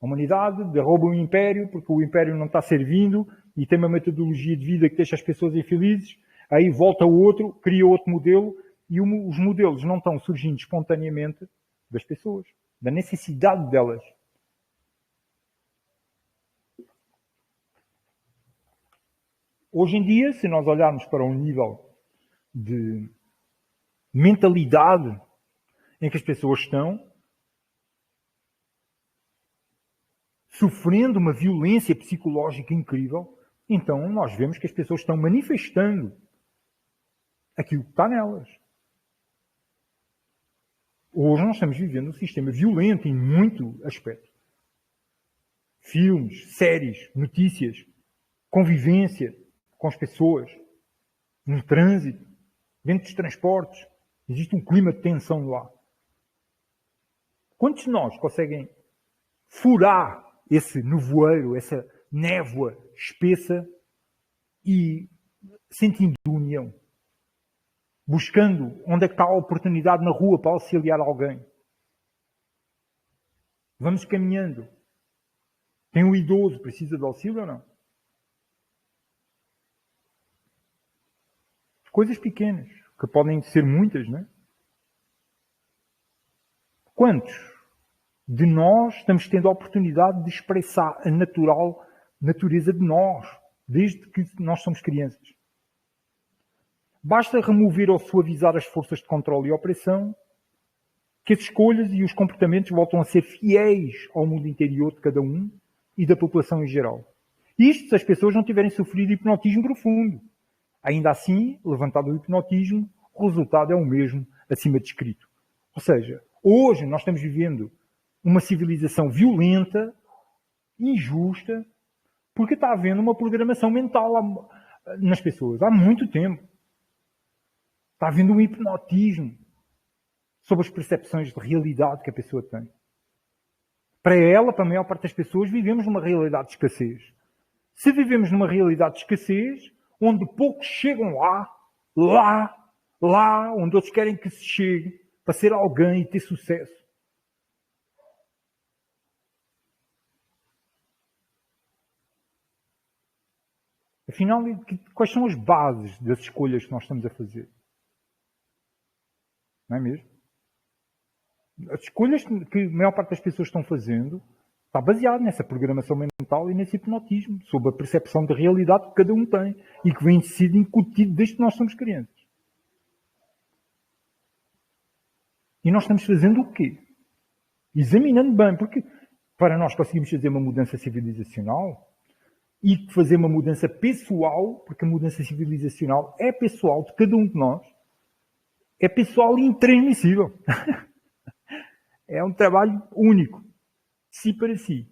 Speaker 1: A humanidade derruba o império porque o império não está servindo e tem uma metodologia de vida que deixa as pessoas infelizes. Aí volta o outro, cria outro modelo e os modelos não estão surgindo espontaneamente das pessoas, da necessidade delas. Hoje em dia, se nós olharmos para um nível de mentalidade em que as pessoas estão sofrendo uma violência psicológica incrível, então nós vemos que as pessoas estão manifestando aquilo que está nelas. Hoje nós estamos vivendo um sistema violento em muito aspecto. Filmes, séries, notícias, convivência com as pessoas, no trânsito, dentro dos transportes. Existe um clima de tensão lá. Quantos de nós conseguem furar esse nevoeiro, essa névoa espessa e sentindo união? Buscando onde é que está a oportunidade na rua para auxiliar alguém. Vamos caminhando. Tem um idoso, precisa de auxílio ou não? Coisas pequenas, que podem ser muitas, não é? Quantos de nós estamos tendo a oportunidade de expressar a natural natureza de nós, desde que nós somos crianças? Basta remover ou suavizar as forças de controle e opressão, que as escolhas e os comportamentos voltam a ser fiéis ao mundo interior de cada um e da população em geral. Isto se as pessoas não tiverem sofrido hipnotismo profundo. Ainda assim, levantado o hipnotismo, o resultado é o mesmo acima descrito. Ou seja, hoje nós estamos vivendo uma civilização violenta, injusta, porque está havendo uma programação mental nas pessoas há muito tempo. Está havendo um hipnotismo sobre as percepções de realidade que a pessoa tem. Para ela, para a maior parte das pessoas, vivemos numa realidade de escassez. Se vivemos numa realidade de escassez, onde poucos chegam lá, onde outros querem que se chegue para ser alguém e ter sucesso. Afinal, quais são as bases das escolhas que nós estamos a fazer? Não é mesmo? As escolhas que a maior parte das pessoas estão fazendo está baseado nessa programação mental e nesse hipnotismo, sobre a percepção de realidade que cada um tem e que vem sido incutido desde que nós somos crianças. E nós estamos fazendo o quê? Examinando bem, porque para nós conseguirmos fazer uma mudança civilizacional e fazer uma mudança pessoal, porque a mudança civilizacional é pessoal de cada um de nós, é pessoal e intransmissível. É um trabalho único, de si para si.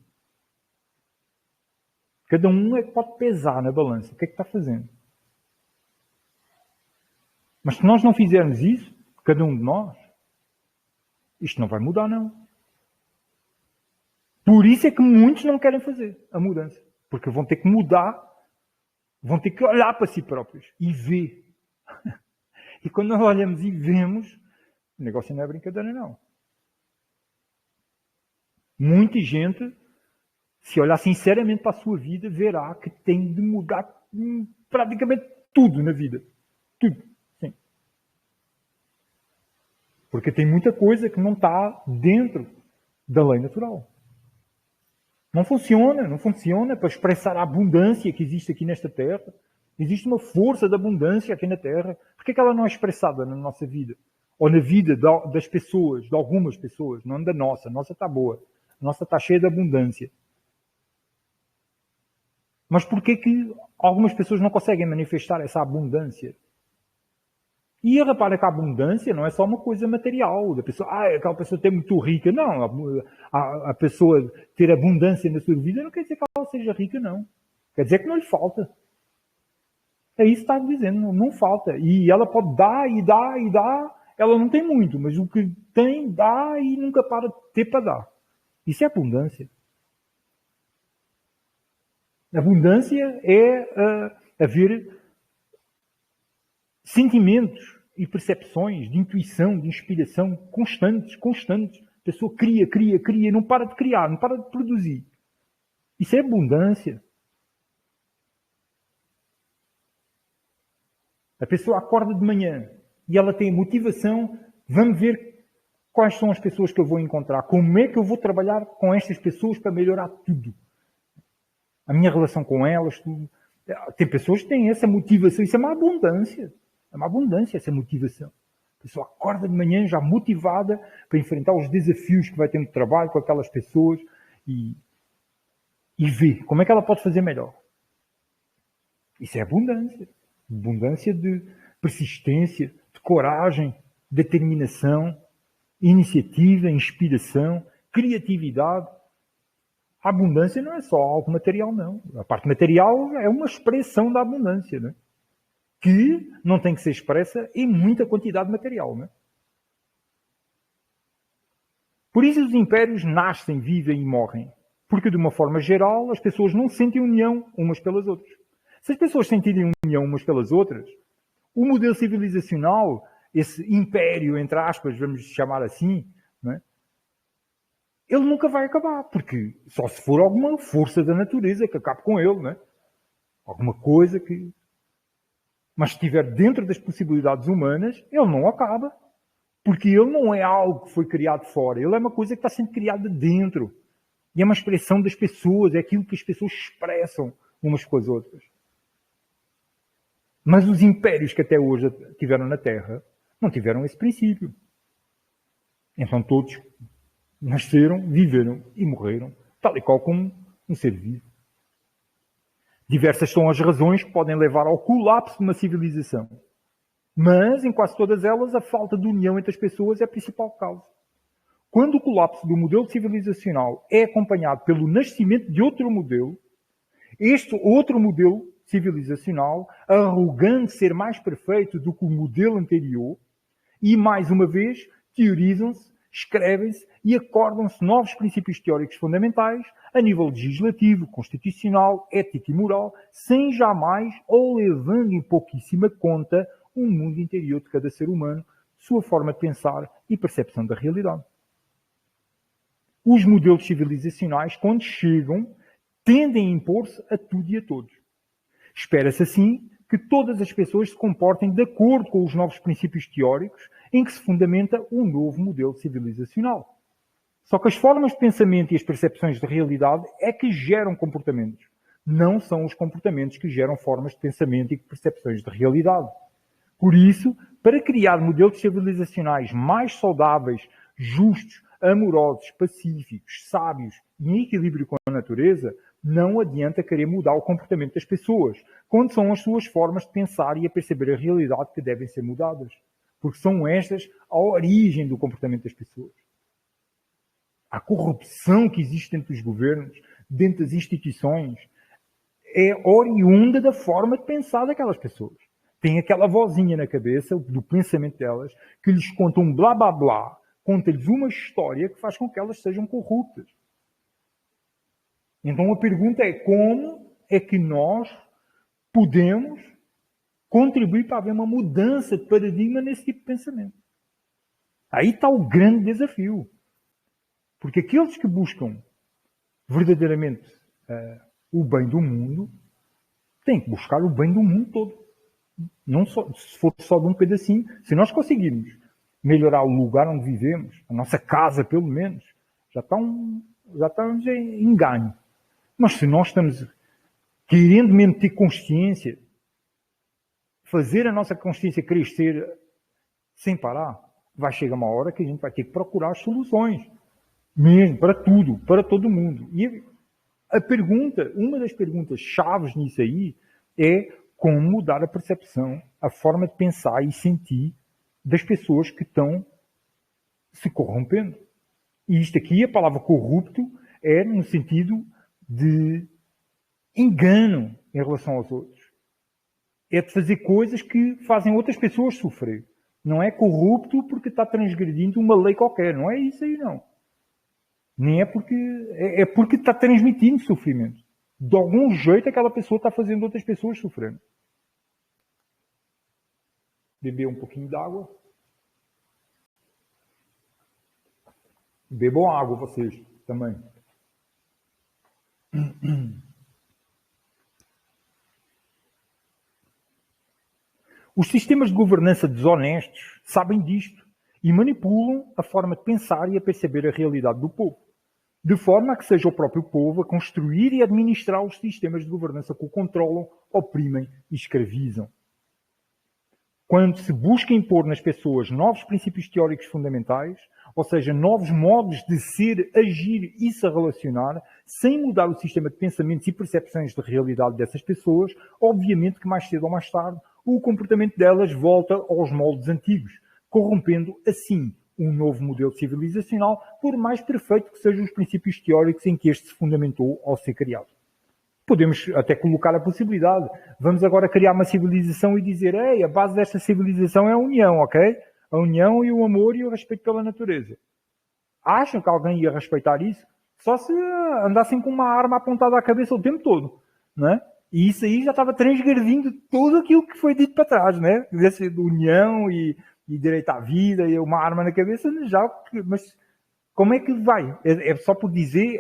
Speaker 1: Cada um é que pode pesar na balança o que é que está fazendo. Mas se nós não fizermos isso, cada um de nós, isto não vai mudar, não. Por isso é que muitos não querem fazer a mudança. Porque vão ter que mudar Vão ter que olhar para si próprios e ver. E quando nós olhamos e vemos, o negócio não é brincadeira, não. Muita gente, se olhar sinceramente para a sua vida, verá que tem de mudar praticamente tudo na vida. Tudo. Sim. Porque tem muita coisa que não está dentro da lei natural. Não funciona para expressar a abundância que existe aqui nesta terra. Existe uma força de abundância aqui na terra. Por que ela não é expressada na nossa vida? Ou na vida das pessoas, de algumas pessoas, não da nossa. A nossa está boa. A nossa está cheia de abundância. Mas por que algumas pessoas não conseguem manifestar essa abundância? E repara que a abundância não é só uma coisa material. Da pessoa, aquela pessoa é muito rica. Não, a pessoa ter abundância na sua vida não quer dizer que ela seja rica, não. Quer dizer que não lhe falta. É isso que está dizendo, não falta. E ela pode dar e dar e dar. Ela não tem muito, mas o que tem, dá e nunca para de ter para dar. Isso é abundância. Abundância é haver sentimentos e percepções de intuição, de inspiração constantes. A pessoa cria, não para de criar, não para de produzir. Isso é abundância. A pessoa acorda de manhã e ela tem motivação, vamos ver quais são as pessoas que eu vou encontrar, como é que eu vou trabalhar com estas pessoas para melhorar tudo. A minha relação com elas, tudo. Tem pessoas que têm essa motivação, isso é uma abundância. É uma abundância essa motivação. A pessoa acorda de manhã já motivada para enfrentar os desafios que vai ter no trabalho com aquelas pessoas e vê como é que ela pode fazer melhor. Isso é abundância. Abundância de persistência, de coragem, determinação, iniciativa, inspiração, criatividade. A abundância não é só algo material, não. A parte material é uma expressão da abundância, né? Que não tem que ser expressa em muita quantidade material, né? Por isso os impérios nascem, vivem e morrem. Porque, de uma forma geral, as pessoas não sentem união umas pelas outras. Se as pessoas sentirem união umas pelas outras, o modelo civilizacional, esse império, entre aspas, vamos chamar assim, não é? Ele nunca vai acabar, porque só se for alguma força da natureza que acabe com ele, não é? Alguma coisa que... Mas se estiver dentro das possibilidades humanas, ele não acaba. Porque ele não é algo que foi criado fora. Ele é uma coisa que está sendo criada dentro. E é uma expressão das pessoas, é aquilo que as pessoas expressam umas com as outras. Mas os impérios que até hoje tiveram na Terra não tiveram esse princípio. Então todos nasceram, viveram e morreram, tal e qual como um ser vivo. Diversas são as razões que podem levar ao colapso de uma civilização. Mas, em quase todas elas, a falta de união entre as pessoas é a principal causa. Quando o colapso do modelo civilizacional é acompanhado pelo nascimento de outro modelo, este outro modelo civilizacional, arrogando ser mais perfeito do que o modelo anterior, e, mais uma vez, teorizam-se, escrevem-se e acordam-se novos princípios teóricos fundamentais a nível legislativo, constitucional, ético e moral, sem jamais ou levando em pouquíssima conta o mundo interior de cada ser humano, sua forma de pensar e percepção da realidade. Os modelos civilizacionais, quando chegam, tendem a impor-se a tudo e a todos. Espera-se assim que todas as pessoas se comportem de acordo com os novos princípios teóricos em que se fundamenta um novo modelo civilizacional. Só que as formas de pensamento e as percepções de realidade é que geram comportamentos. Não são os comportamentos que geram formas de pensamento e percepções de realidade. Por isso, para criar modelos civilizacionais mais saudáveis, justos, amorosos, pacíficos, sábios e em equilíbrio com a natureza, não adianta querer mudar o comportamento das pessoas, quando são as suas formas de pensar e a perceber a realidade que devem ser mudadas. Porque são estas a origem do comportamento das pessoas. A corrupção que existe dentro dos governos, dentro das instituições, é oriunda da forma de pensar daquelas pessoas. Tem aquela vozinha na cabeça do pensamento delas que lhes conta um blá blá blá, conta-lhes uma história que faz com que elas sejam corruptas. Então a pergunta é como é que nós podemos contribuir para haver uma mudança de paradigma nesse tipo de pensamento. Aí está o grande desafio. Porque aqueles que buscam verdadeiramente o bem do mundo têm que buscar o bem do mundo todo. Não só, se for só de um pedacinho, se nós conseguirmos melhorar o lugar onde vivemos, a nossa casa pelo menos, já estamos em ganho. Mas se nós estamos querendo mesmo ter consciência, fazer a nossa consciência crescer sem parar, vai chegar uma hora que a gente vai ter que procurar soluções. Mesmo, para tudo, para todo mundo. E a pergunta, uma das perguntas chaves nisso aí é como mudar a percepção, a forma de pensar e sentir das pessoas que estão se corrompendo. E isto aqui, a palavra corrupto, é no sentido de engano em relação aos outros. É de fazer coisas que fazem outras pessoas sofrer. Não é corrupto porque está transgredindo uma lei qualquer. Não é isso aí, não. Nem é porque... É porque está transmitindo sofrimento. De algum jeito aquela pessoa está fazendo outras pessoas sofrendo. Beber um pouquinho de água. Bebam água vocês também. Os sistemas de governança desonestos sabem disto e manipulam a forma de pensar e a perceber a realidade do povo, de forma a que seja o próprio povo a construir e administrar os sistemas de governança que o controlam, oprimem e escravizam. Quando se busca impor nas pessoas novos princípios teóricos fundamentais, ou seja, novos modos de ser, agir e se relacionar, sem mudar o sistema de pensamentos e percepções de realidade dessas pessoas, obviamente que mais cedo ou mais tarde o comportamento delas volta aos moldes antigos, corrompendo assim um novo modelo civilizacional, por mais perfeito que sejam os princípios teóricos em que este se fundamentou ao ser criado. Podemos até colocar a possibilidade. Vamos agora criar uma civilização e dizer, a base desta civilização é a união, ok? A união e o amor e o respeito pela natureza. Acham que alguém ia respeitar isso? Só se andassem com uma arma apontada à cabeça o tempo todo, não é? E isso aí já estava transgredindo tudo aquilo que foi dito para trás, né? Desse união e direito à vida e uma arma na cabeça, mas como é que vai? É só por dizer,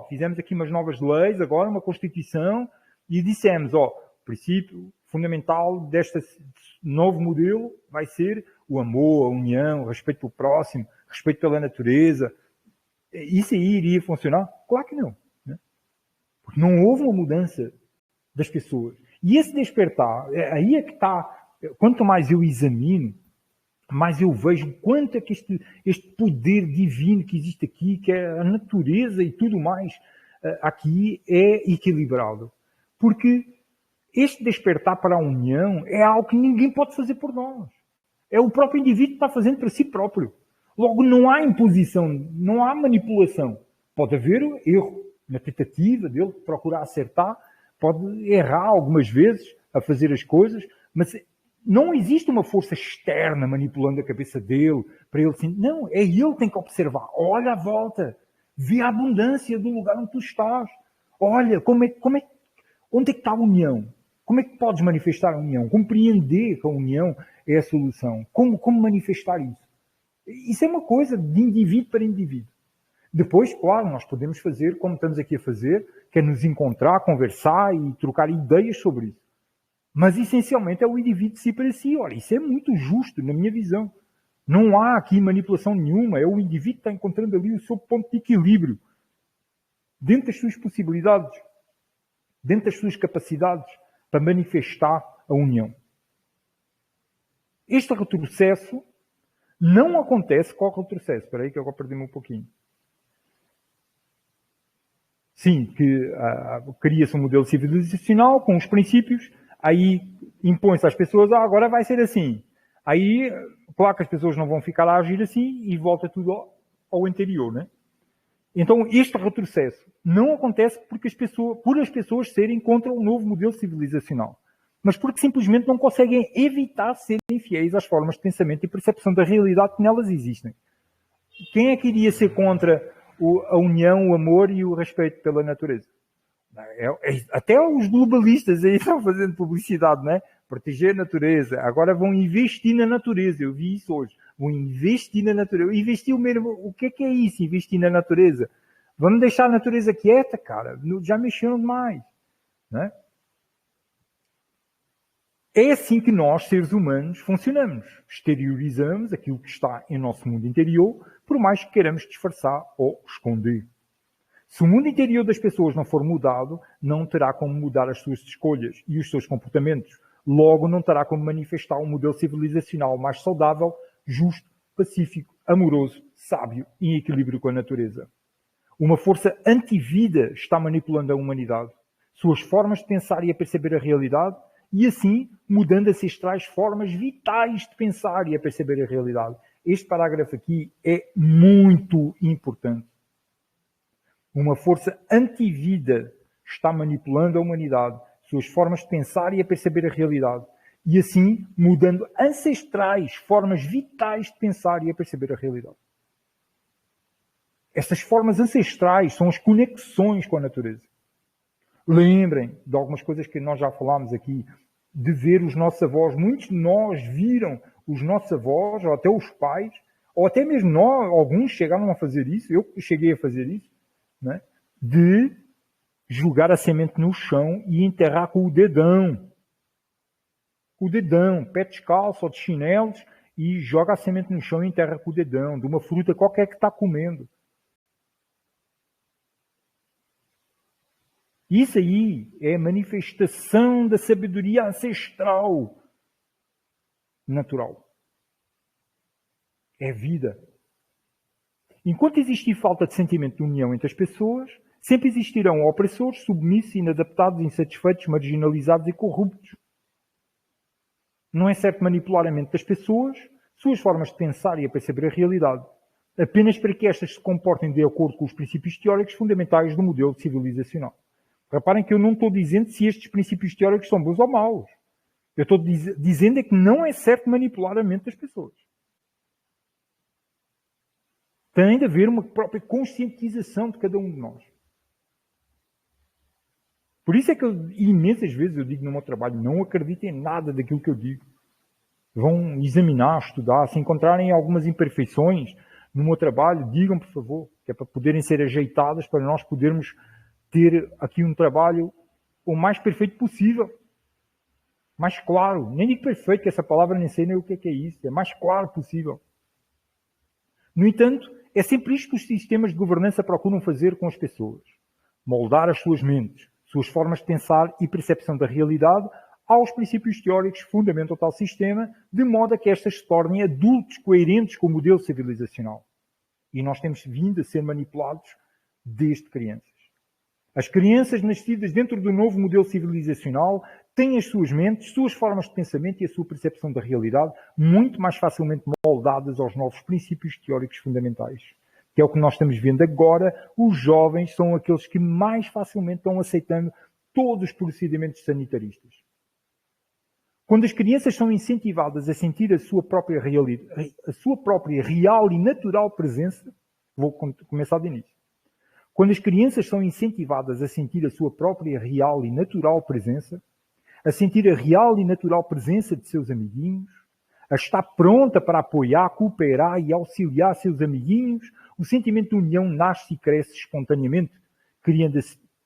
Speaker 1: fizemos aqui umas novas leis, agora uma Constituição, e dissemos, o princípio fundamental deste novo modelo vai ser o amor, a união, o respeito pelo próximo, respeito pela natureza. Isso aí iria funcionar? Claro que não. Né? Porque não houve uma mudança das pessoas. E esse despertar, aí é que está, quanto mais eu examino, mais eu vejo quanto é que este poder divino que existe aqui, que é a natureza e tudo mais, aqui é equilibrado. Porque este despertar para a união é algo que ninguém pode fazer por nós. É o próprio indivíduo que está fazendo para si próprio. Logo, não há imposição, não há manipulação. Pode haver erro na tentativa dele procurar acertar, pode errar algumas vezes a fazer as coisas, mas não existe uma força externa manipulando a cabeça dele, para ele assim, não, é ele que tem que observar. Olha à volta, vê a abundância do lugar onde tu estás. Olha, onde é que está a união? Como é que podes manifestar a união? Compreender que a união é a solução. Como manifestar isso? Isso é uma coisa de indivíduo para indivíduo. Depois, claro, nós podemos fazer como estamos aqui a fazer, que é nos encontrar, conversar e trocar ideias sobre isso. Mas, essencialmente, é o indivíduo de si para si. Olha, isso é muito justo, na minha visão. Não há aqui manipulação nenhuma. É o indivíduo que está encontrando ali o seu ponto de equilíbrio. Dentro das suas possibilidades. Dentro das suas capacidades para manifestar a união. Este retrocesso não acontece. Qual retrocesso? Espera aí que eu agora perdi-me um pouquinho. Sim, que cria-se um modelo civilizacional com os princípios, aí impõe-se às pessoas, agora vai ser assim. Aí, claro que as pessoas não vão ficar a agir assim e volta tudo ao anterior, né? Então, este retrocesso não acontece por as pessoas serem contra um novo modelo civilizacional, mas porque simplesmente não conseguem evitar serem fiéis às formas de pensamento e percepção da realidade que nelas existem. Quem é que iria ser contra a união, o amor e o respeito pela natureza? Até os globalistas aí estão fazendo publicidade, né? Proteger a natureza. Agora vão investir na natureza. Eu vi isso hoje. Vão investir na natureza. Investir o mesmo. O que é isso, investir na natureza? Vamos deixar a natureza quieta, cara. Já mexeram demais, né? É assim que nós, seres humanos, funcionamos. Exteriorizamos aquilo que está em nosso mundo interior, por mais que queiramos disfarçar ou esconder. Se o mundo interior das pessoas não for mudado, não terá como mudar as suas escolhas e os seus comportamentos. Logo, não terá como manifestar um modelo civilizacional mais saudável, justo, pacífico, amoroso, sábio e em equilíbrio com a natureza. Uma força antivida está manipulando a humanidade, suas formas de pensar e a perceber a realidade, e assim mudando ancestrais formas vitais de pensar e a perceber a realidade. Este parágrafo aqui é muito importante. Uma força antivida está manipulando a humanidade, suas formas de pensar e a perceber a realidade, e assim mudando ancestrais formas vitais de pensar e a perceber a realidade. Estas formas ancestrais são as conexões com a natureza. Lembrem de algumas coisas que nós já falámos aqui, de ver os nossos avós. Muitos de nós viram os nossos avós, ou até os pais, ou até mesmo nós, alguns chegaram a fazer isso, eu cheguei a fazer isso, né? De jogar a semente no chão e enterrar com o dedão. O dedão, pé descalço ou de chinelos, e joga a semente no chão e enterra com o dedão, de uma fruta qualquer que está comendo. Isso aí é a manifestação da sabedoria ancestral natural. É vida. Enquanto existir falta de sentimento de união entre as pessoas, sempre existirão opressores, submissos, inadaptados, insatisfeitos, marginalizados e corruptos. Não é certo manipular a mente das pessoas, suas formas de pensar e a perceber a realidade, apenas para que estas se comportem de acordo com os princípios teóricos fundamentais do modelo civilizacional. Reparem que eu não estou dizendo se estes princípios teóricos são bons ou maus. Eu estou dizendo é que não é certo manipular a mente das pessoas. Tem de haver uma própria conscientização de cada um de nós. Por isso é que imensas vezes eu digo no meu trabalho, não acreditem em nada daquilo que eu digo. Vão examinar, estudar, se encontrarem algumas imperfeições no meu trabalho, digam, por favor, que é para poderem ser ajeitadas, para nós podermos ter aqui um trabalho o mais perfeito possível. Mais claro. Nem digo perfeito, que essa palavra nem sei nem o que é isso. É mais claro possível. No entanto, é sempre isto que os sistemas de governança procuram fazer com as pessoas. Moldar as suas mentes, suas formas de pensar e percepção da realidade aos princípios teóricos que fundamentam tal sistema, de modo a que estas se tornem adultos coerentes com o modelo civilizacional. E nós temos vindo a ser manipulados desde crianças. As crianças nascidas dentro do novo modelo civilizacional têm as suas mentes, suas formas de pensamento e a sua percepção da realidade muito mais facilmente moldadas aos novos princípios teóricos fundamentais. Que é o que nós estamos vendo agora. Os jovens são aqueles que mais facilmente estão aceitando todos os procedimentos sanitaristas. Quando as crianças são incentivadas a sentir a sua própria realidade, a sua própria real e natural presença, vou começar de início. Quando as crianças são incentivadas a sentir a sua própria real e natural presença, a sentir a real e natural presença de seus amiguinhos, a estar pronta para apoiar, cooperar e auxiliar seus amiguinhos, o sentimento de união nasce e cresce espontaneamente, criando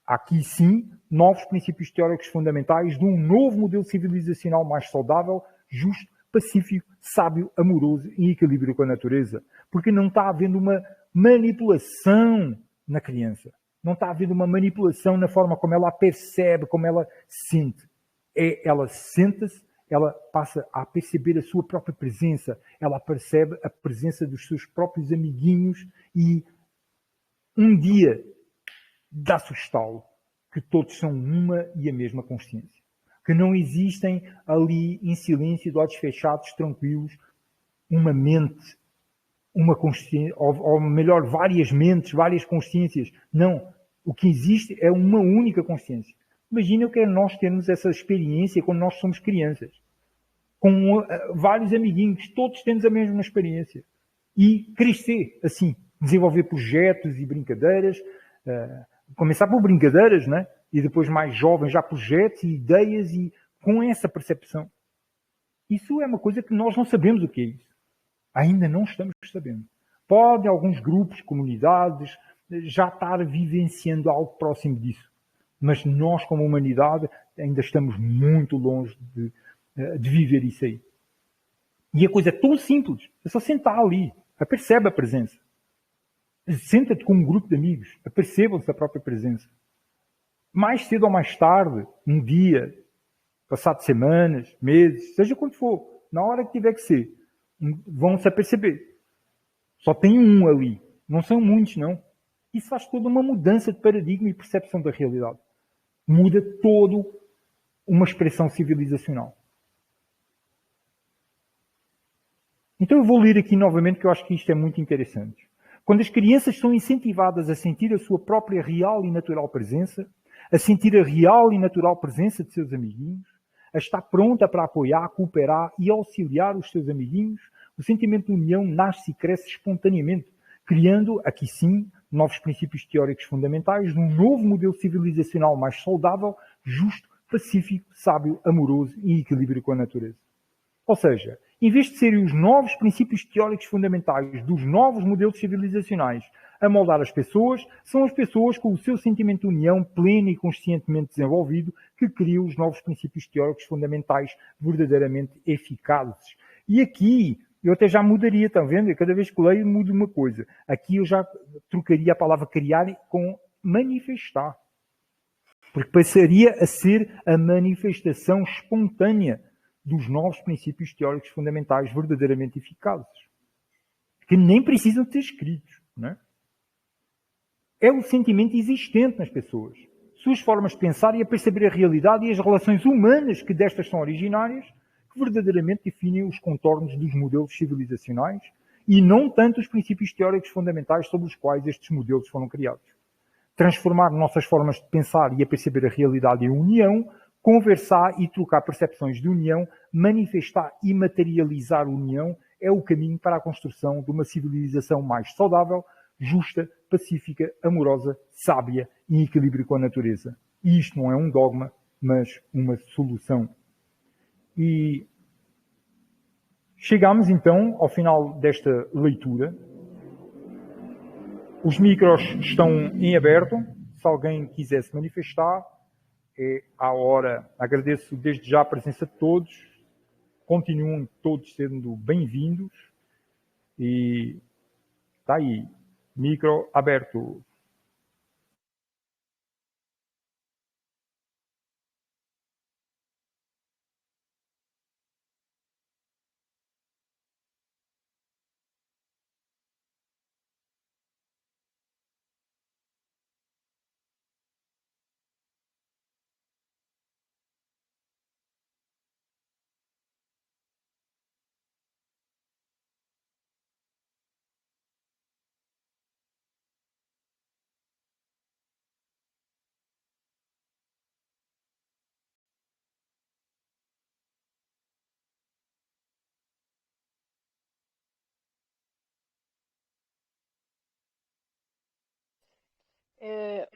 Speaker 1: aqui sim novos princípios teóricos fundamentais de um novo modelo civilizacional mais saudável, justo, pacífico, sábio, amoroso e em equilíbrio com a natureza. Porque não está havendo uma manipulação na criança. Não está havendo uma manipulação na forma como ela percebe, como ela sente. Ela senta-se, ela passa a perceber a sua própria presença, ela percebe a presença dos seus próprios amiguinhos e um dia dá-se o estalo que todos são uma e a mesma consciência. Que não existem ali em silêncio, de olhos fechados, tranquilos, uma mente, uma consciência, ou melhor, várias mentes, várias consciências. Não. O que existe é uma única consciência. Imagina o que é nós termos essa experiência quando nós somos crianças. Com vários amiguinhos, todos temos a mesma experiência. E crescer assim, desenvolver projetos e brincadeiras, começar por brincadeiras, né? e depois mais jovens já projetos e ideias e com essa percepção. Isso é uma coisa que nós não sabemos o que é isso. Ainda não estamos sabendo. Podem alguns grupos, comunidades, já estar vivenciando algo próximo disso. Mas nós, como humanidade, ainda estamos muito longe de viver isso aí. E a coisa é tão simples. É só sentar ali. Apercebe a presença. Senta-te com um grupo de amigos. Apercebam-se da própria presença. Mais cedo ou mais tarde, um dia, passado semanas, meses, seja quando for, na hora que tiver que ser, vão se aperceber. Só tem um ali. Não são muitos, não. Isso faz toda uma mudança de paradigma e percepção da realidade. Muda todo uma expressão civilizacional. Então eu vou ler aqui novamente, que eu acho que isto é muito interessante. Quando as crianças são incentivadas a sentir a sua própria real e natural presença, a sentir a real e natural presença de seus amiguinhos, a estar pronta para apoiar, cooperar e auxiliar os seus amiguinhos, o sentimento de união nasce e cresce espontaneamente, criando, aqui sim, novos princípios teóricos fundamentais num novo modelo civilizacional mais saudável, justo, pacífico, sábio, amoroso e em equilíbrio com a natureza. Ou seja, em vez de serem os novos princípios teóricos fundamentais dos novos modelos civilizacionais a moldar as pessoas, são as pessoas com o seu sentimento de união pleno e conscientemente desenvolvido que criam os novos princípios teóricos fundamentais verdadeiramente eficazes. E aqui, eu até já mudaria, estão vendo? Eu cada vez que leio, mudo uma coisa. Aqui eu já trocaria a palavra criar com manifestar. Porque passaria a ser a manifestação espontânea dos novos princípios teóricos fundamentais verdadeiramente eficazes. Que nem precisam de ser escritos. Não é? É o sentimento existente nas pessoas. Suas formas de pensar e a perceber a realidade e as relações humanas que destas são originárias, que verdadeiramente definem os contornos dos modelos civilizacionais e não tanto os princípios teóricos fundamentais sobre os quais estes modelos foram criados. Transformar nossas formas de pensar e a perceber a realidade em união, conversar e trocar percepções de união, manifestar e materializar a união é o caminho para a construção de uma civilização mais saudável, justa, pacífica, amorosa, sábia e em equilíbrio com a natureza. E isto não é um dogma, mas uma solução. E chegamos então ao final desta leitura. Os micros estão em aberto. Se alguém quiser se manifestar, é a hora. Agradeço desde já a presença de todos. Continuem todos sendo bem-vindos. E está aí. Micro aberto.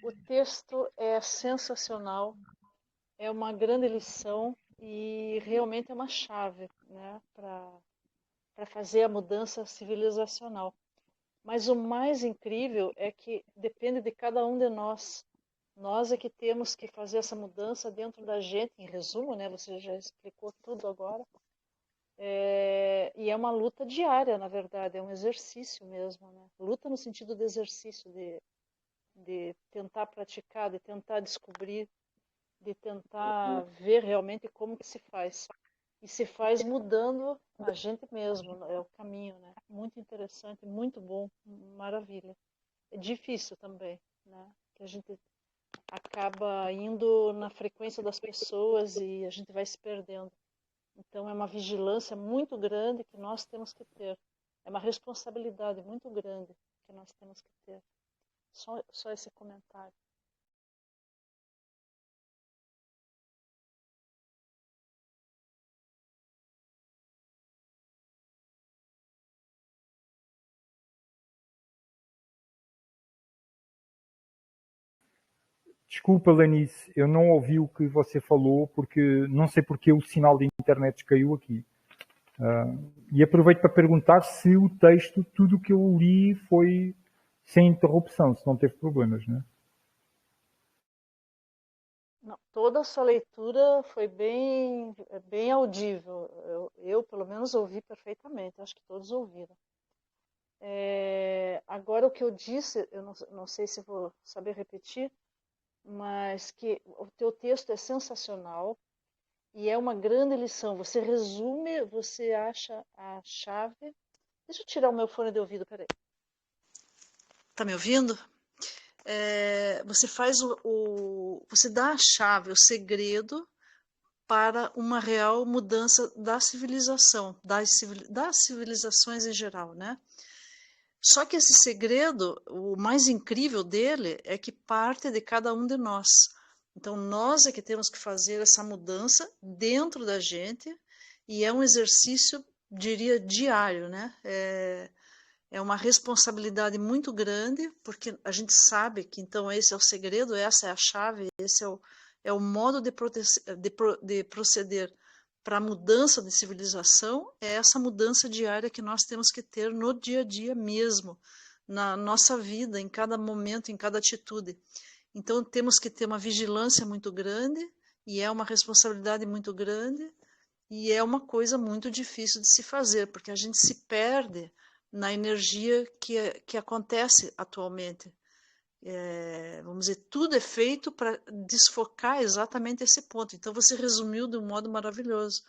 Speaker 2: O texto é sensacional, é uma grande lição e realmente é uma chave, né, para fazer a mudança civilizacional. Mas o mais incrível é que depende de cada um de nós. Nós é que temos que fazer essa mudança dentro da gente, em resumo, né? Você já explicou tudo agora. E é uma luta diária, na verdade, é um exercício mesmo, né? Luta no sentido de exercício, de tentar praticar, de tentar descobrir, de tentar ver realmente como que se faz. E se faz mudando a gente mesmo, é o caminho, né? Muito interessante, muito bom, maravilha. É difícil também, né? Que a gente acaba indo na frequência das pessoas e a gente vai se perdendo. Então é uma vigilância muito grande que nós temos que ter. É uma responsabilidade muito grande que nós temos que ter. Só esse comentário.
Speaker 1: Desculpa, Lenice, eu não ouvi o que você falou, porque não sei porque o sinal de internet caiu aqui. E aproveito para perguntar se o texto, tudo o que eu li foi sem interrupção, se não teve problemas, né?
Speaker 2: Não, toda a sua leitura foi bem audível. Eu, pelo menos, ouvi perfeitamente. Acho que todos ouviram. Agora, o que eu disse, eu não sei se vou saber repetir, mas que o teu texto é sensacional e é uma grande lição. Você resume, você acha a chave. Deixa eu tirar o meu fone de ouvido, peraí. Tá me ouvindo? Você faz você dá a chave, o segredo para uma real mudança da civilização, das civilizações em geral, né? Só que esse segredo, o mais incrível dele é que parte de cada um de nós. Então, nós é que temos que fazer essa mudança dentro da gente e é um exercício, diria, diário, né? É uma responsabilidade muito grande, porque a gente sabe que, então, esse é o segredo, essa é a chave, esse é o modo de proceder para a mudança de civilização, é essa mudança diária que nós temos que ter no dia a dia mesmo, na nossa vida, em cada momento, em cada atitude. Então, temos que ter uma vigilância muito grande, e é uma responsabilidade muito grande, e é uma coisa muito difícil de se fazer, porque a gente se perde na energia que acontece atualmente. Vamos dizer, tudo é feito para desfocar exatamente esse ponto. Então, você resumiu de um modo maravilhoso.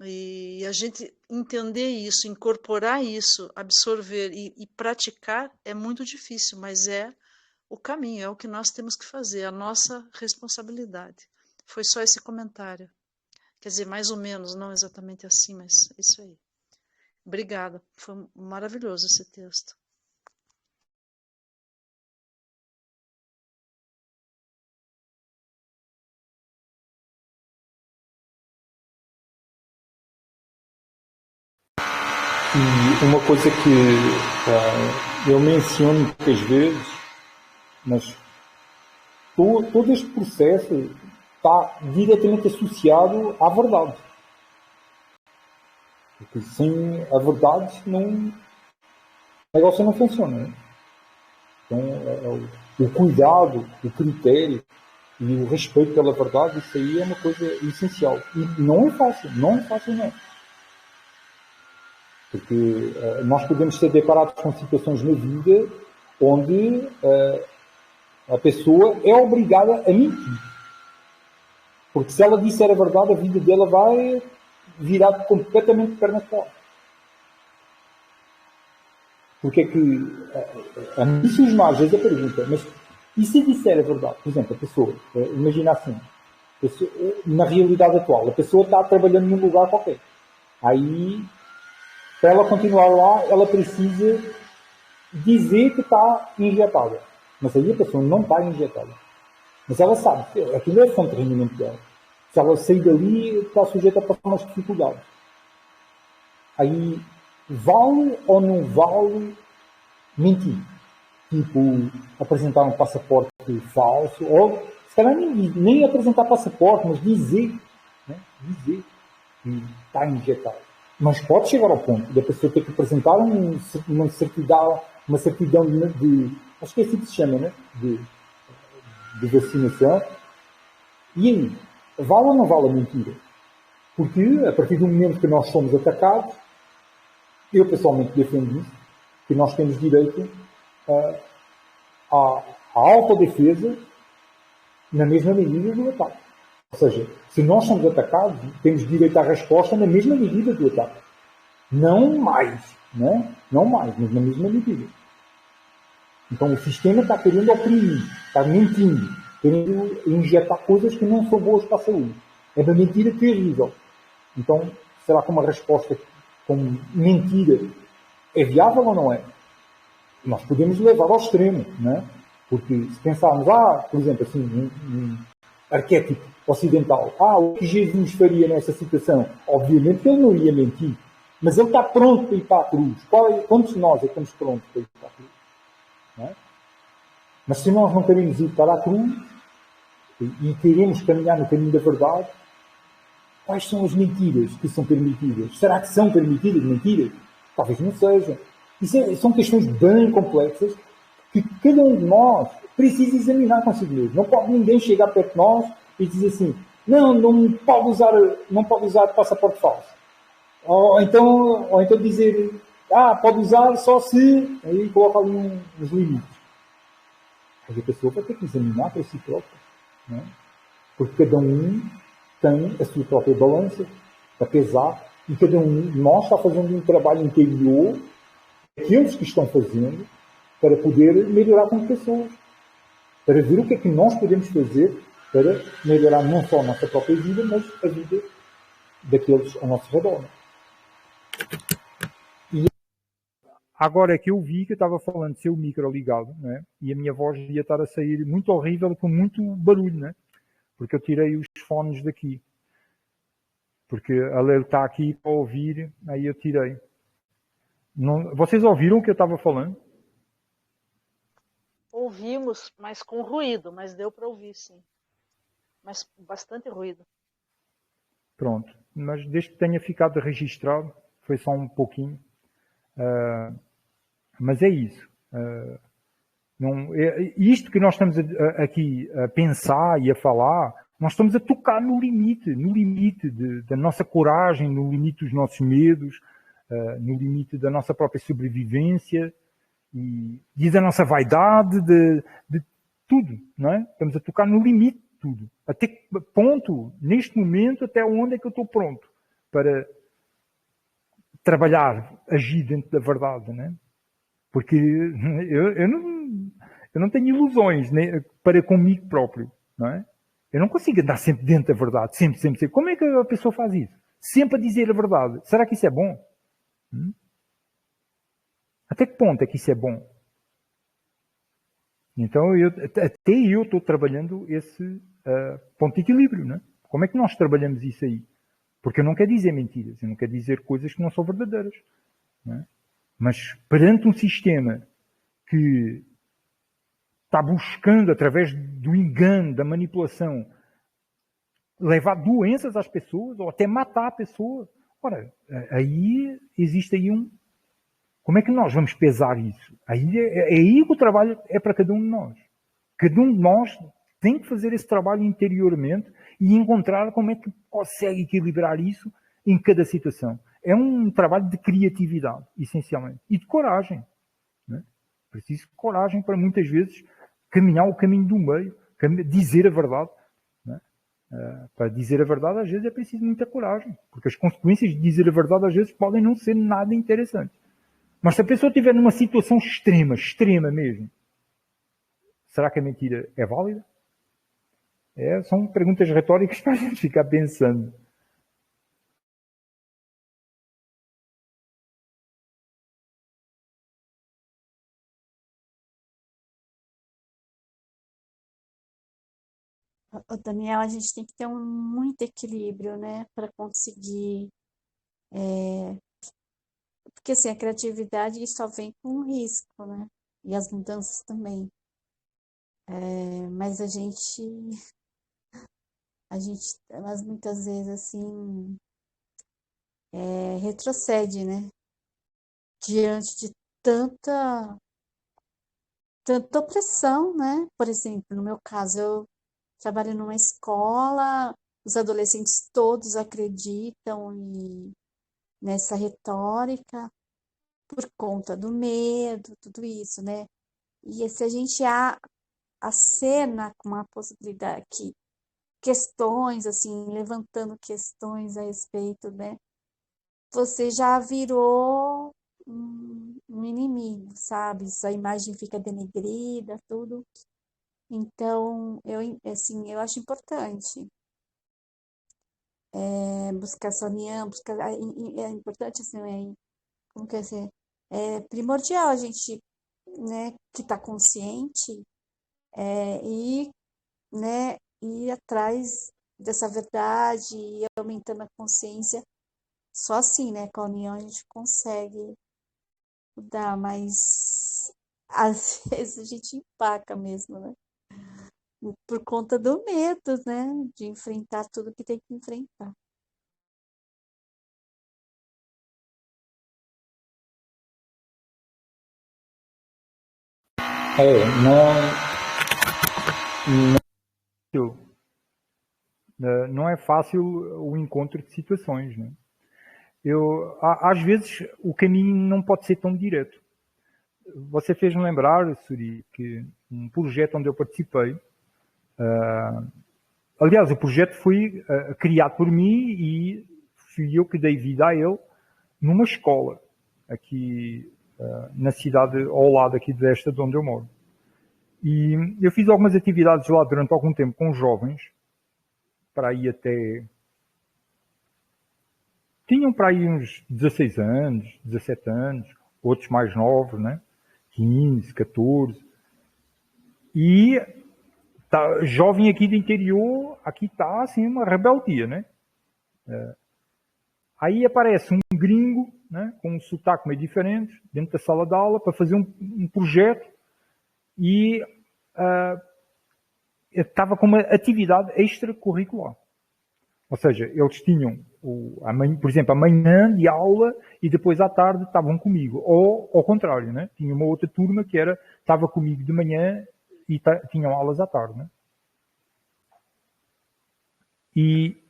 Speaker 2: E a gente entender isso, incorporar isso, absorver e praticar é muito difícil, mas é o caminho, é o que nós temos que fazer, a nossa responsabilidade. Foi só esse comentário. Quer dizer, mais ou menos, não exatamente assim, mas é isso aí. Obrigada, foi maravilhoso esse texto.
Speaker 1: E uma coisa que eu menciono muitas vezes, mas todo este processo está diretamente associado à verdade. Porque sem a verdade o negócio não funciona. Né? Então, o cuidado, o critério e o respeito pela verdade, isso aí é uma coisa essencial. E não é fácil, não. Porque nós podemos ser deparados com situações na vida onde a pessoa é obrigada a mentir. Porque se ela disser a verdade, a vida dela vai virar completamente de pernas para lá. Porque é que a mim surge às vezes a pergunta, mas e se disser a verdade? Por exemplo, a pessoa, imagina assim, na realidade atual, a pessoa está trabalhando num lugar qualquer. Aí, para ela continuar lá, ela precisa dizer que está injetada. Mas aí a pessoa não está injetada. Mas ela sabe que aquilo é a fonte de rendimento dela. Se ela sair dali, está sujeita a passar umas dificuldades. Aí, vale ou não vale mentir? Tipo, apresentar um passaporte falso, ou se calhar nem apresentar passaporte, mas dizer que está injetado. Mas pode chegar ao ponto da pessoa ter que apresentar uma certidão de acho que é assim que se chama, né? De vacinação. E aí, vale ou não vale a mentira? Porque, a partir do momento que nós somos atacados, eu pessoalmente defendo isso, que nós temos direito à autodefesa na mesma medida do ataque. Ou seja, se nós somos atacados, temos direito à resposta na mesma medida do ataque. Não mais, né? Não mais, mas na mesma medida. Então o sistema está querendo oprimir, está mentindo, querendo injetar coisas que não são boas para a saúde. É uma mentira terrível. Então, será que uma resposta como mentira é viável ou não é? Nós podemos levar ao extremo, né? Porque se pensarmos, por exemplo, assim, um arquétipo ocidental, o que Jesus faria nessa situação? Obviamente que ele não ia mentir, mas ele está pronto para ir para a cruz. Quantos de nós estamos prontos para ir para a cruz? Não é? Mas se nós não queremos ir para a cruz, e queremos caminhar no caminho da verdade, quais são as mentiras que são permitidas? Será que são permitidas mentiras? Talvez não sejam. São questões bem complexas que cada um de nós precisa examinar consigo mesmo. Não pode ninguém chegar perto de nós e dizer assim, não pode usar passaporte falso. Ou então dizer, pode usar só se... Aí coloca ali uns limites. Mas a pessoa vai ter que examinar para si própria. Não é? Porque cada um tem a sua própria balança a pesar e cada um de nós está fazendo um trabalho interior, aqueles que estão fazendo, para poder melhorar como pessoas. Para ver o que é que nós podemos fazer para melhorar não só a nossa própria vida, mas a vida daqueles ao nosso redor. E agora é que eu vi que eu estava falando de ser o micro ligado, né? E a minha voz ia estar a sair muito horrível, com muito barulho, né? Porque eu tirei os fones daqui. Porque a Lele está aqui para ouvir, aí eu tirei. Não, vocês ouviram o que eu estava falando?
Speaker 2: Ouvimos, mas com ruído, mas deu para ouvir, sim. Mas bastante ruído.
Speaker 1: Pronto. Mas desde que tenha ficado registrado, foi só um pouquinho. Mas é isso. Isto que nós estamos aqui a pensar e a falar, nós estamos a tocar no limite da nossa coragem, no limite dos nossos medos, no limite da nossa própria sobrevivência e da nossa vaidade, de tudo, não é? Estamos a tocar no limite de tudo. Até que ponto, neste momento, até onde é que eu estou pronto para trabalhar, agir dentro da verdade, não é? Porque eu não tenho ilusões, né, para comigo próprio, não é? Eu não consigo andar sempre dentro da verdade, sempre. Como é que a pessoa faz isso? Sempre a dizer a verdade. Será que isso é bom? Até que ponto é que isso é bom? Então, até eu estou trabalhando esse ponto de equilíbrio, não é? Como é que nós trabalhamos isso aí? Porque eu não quero dizer mentiras, eu não quero dizer coisas que não são verdadeiras, não é? Mas perante um sistema que está buscando, através do engano, da manipulação, levar doenças às pessoas ou até matar a pessoa. Ora, aí existe aí um... Como é que nós vamos pesar isso? Aí é aí que o trabalho é para cada um de nós. Cada um de nós tem que fazer esse trabalho interiormente e encontrar como é que consegue equilibrar isso em cada situação. É um trabalho de criatividade, essencialmente. E de coragem. Né? Preciso de coragem para muitas vezes caminhar o caminho do meio, dizer a verdade. Né? Para dizer a verdade, às vezes, é preciso muita coragem. Porque as consequências de dizer a verdade, às vezes, podem não ser nada interessantes. Mas se a pessoa estiver numa situação extrema mesmo, será que a mentira é válida? São perguntas retóricas para a gente ficar pensando.
Speaker 3: Daniel, a gente tem que ter muito equilíbrio, né, para conseguir, porque assim, a criatividade só vem com risco, né, e as mudanças também. Mas mas muitas vezes assim, retrocede, né, diante de tanta, tanta opressão, né? Por exemplo, no meu caso, eu trabalho numa escola, os adolescentes todos acreditam nessa retórica por conta do medo, tudo isso, né? E se a gente acena com uma possibilidade que questões, assim, levantando questões a respeito, né? Você já virou um inimigo, sabe? Sua imagem fica denegrida, tudo. Então, assim, eu acho importante buscar sua união, é importante, assim, como que é, assim, é primordial a gente, né, que está consciente, ir, né, ir atrás dessa verdade e aumentando a consciência. Só assim, né, com a união a gente consegue mudar, mas às vezes a gente empaca mesmo, né? por conta do medo, né? De enfrentar tudo que tem que enfrentar.
Speaker 1: Não, não é fácil o encontro de situações, né? Às vezes o caminho não pode ser tão direto. Você fez-me lembrar, Suri, que um projeto onde eu participei, aliás, o projeto foi criado por mim e fui eu que dei vida a ele numa escola, aqui na cidade ao lado aqui desta de onde eu moro. E eu fiz algumas atividades lá durante algum tempo com jovens, para aí até... Tinham para aí uns 16 anos, 17 anos, outros mais novos, né? 15, 14. E jovem aqui do interior, aqui está assim uma rebeldia, né? Aí aparece um gringo, né, com um sotaque meio diferente, dentro da sala de aula, para fazer um projeto e estava com uma atividade extracurricular. Ou seja, eles tinham, por exemplo, a manhã de aula e depois à tarde estavam comigo. Ou ao contrário, né? Tinha uma outra turma que estava comigo de manhã e tinham aulas à tarde. Né? E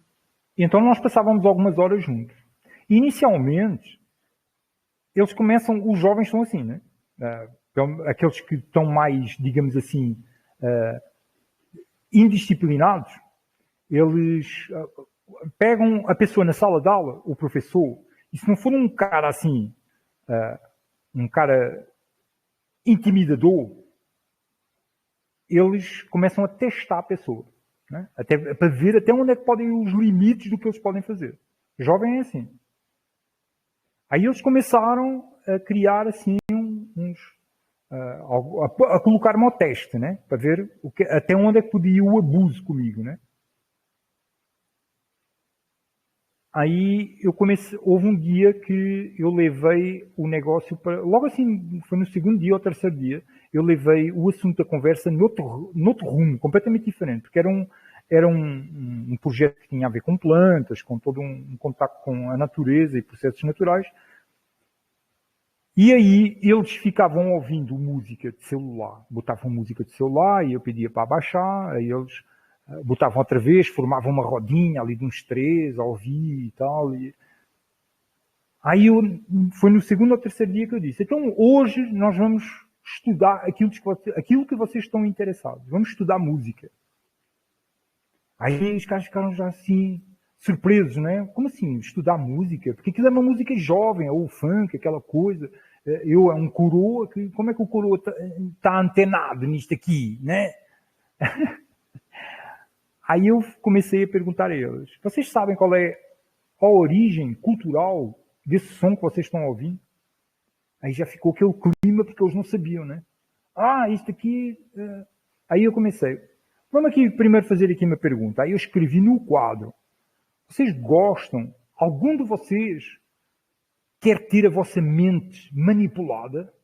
Speaker 1: então nós passávamos algumas horas juntos. Inicialmente, os jovens são assim, né? Aqueles que estão mais, digamos assim, indisciplinados, eles pegam a pessoa na sala de aula, o professor, e se não for um cara assim, um cara intimidador, eles começam a testar a pessoa, né? Para ver até onde é que podem ir os limites do que eles podem fazer. Jovem é assim. Aí eles começaram a criar assim a colocar-me ao teste, né? Para ver até onde é que podia ir o abuso comigo, né? Aí houve um dia que eu levei o negócio para, logo assim, foi no segundo dia ou terceiro dia, eu levei o assunto da conversa noutro rumo, completamente diferente, porque era um projeto que tinha a ver com plantas, com todo um contato com a natureza e processos naturais. E aí eles ficavam ouvindo música de celular, botavam música de celular e eu pedia para abaixar, aí eles botavam outra vez, formavam uma rodinha ali de uns 3 a ouvir e tal. Aí foi no segundo ou terceiro dia que eu disse, então hoje nós vamos estudar aquilo que vocês estão interessados, vamos estudar música. Aí os caras ficaram já assim, surpresos, né? Como assim, estudar música? Porque aquilo é uma música jovem, ou funk, aquela coisa. É um coroa, como é que o coroa está antenado nisto aqui, né? Aí eu comecei a perguntar a eles, vocês sabem qual é a origem cultural desse som que vocês estão ouvindo? Aí já ficou aquele clima, porque eles não sabiam, né? Isto aqui... Aí eu comecei. Vamos aqui primeiro fazer aqui uma pergunta. Aí eu escrevi no quadro. Vocês gostam? Algum de vocês quer ter a vossa mente manipulada?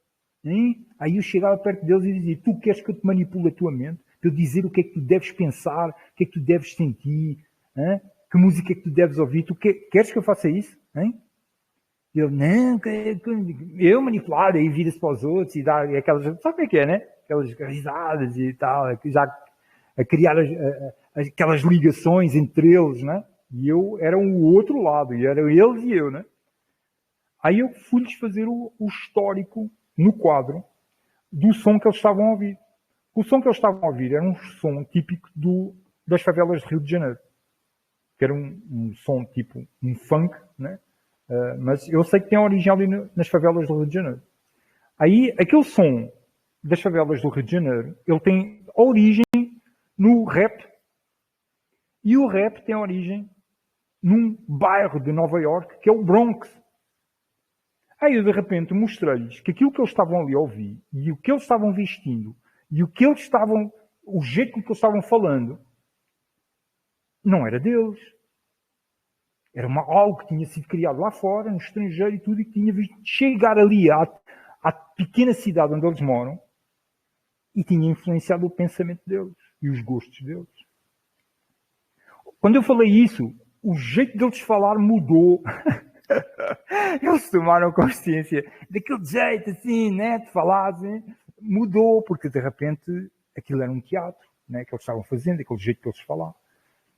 Speaker 1: Hein? Aí eu chegava perto deles e dizia, tu queres que eu te manipule a tua mente? Para eu dizer o que é que tu deves pensar, o que é que tu deves sentir, hein? Que música é que tu deves ouvir? Queres que eu faça isso? Hein? Eu, não, eu manipular, aí vira-se para os outros e dá aquelas, sabe o que é, né? Aquelas risadas e tal, já a criar aquelas ligações entre eles, né? E eu era o outro lado, e eram eles e eu, né? Aí eu fui-lhes fazer o histórico no quadro do som que eles estavam a ouvir. O som que eles estavam a ouvir era um som típico das favelas de Rio de Janeiro. Que era um som tipo um funk, né? Mas eu sei que tem origem ali nas favelas do Rio de Janeiro. Aí, aquele som das favelas do Rio de Janeiro, ele tem origem no rap. E o rap tem origem num bairro de Nova York, que é o Bronx. Aí eu, de repente, mostrei-lhes que aquilo que eles estavam ali a ouvir, e o que eles estavam vestindo, e o jeito com que eles estavam falando, não era deles. Era algo que tinha sido criado lá fora, no estrangeiro e tudo, e que tinha visto chegar ali à pequena cidade onde eles moram e tinha influenciado o pensamento deles. e os gostos deles. Quando eu falei isso, o jeito deles falar mudou. Eles tomaram consciência daquele jeito assim, né, de falar, assim, mudou, porque de repente aquilo era um teatro, né, que eles estavam fazendo, aquele jeito que eles falavam.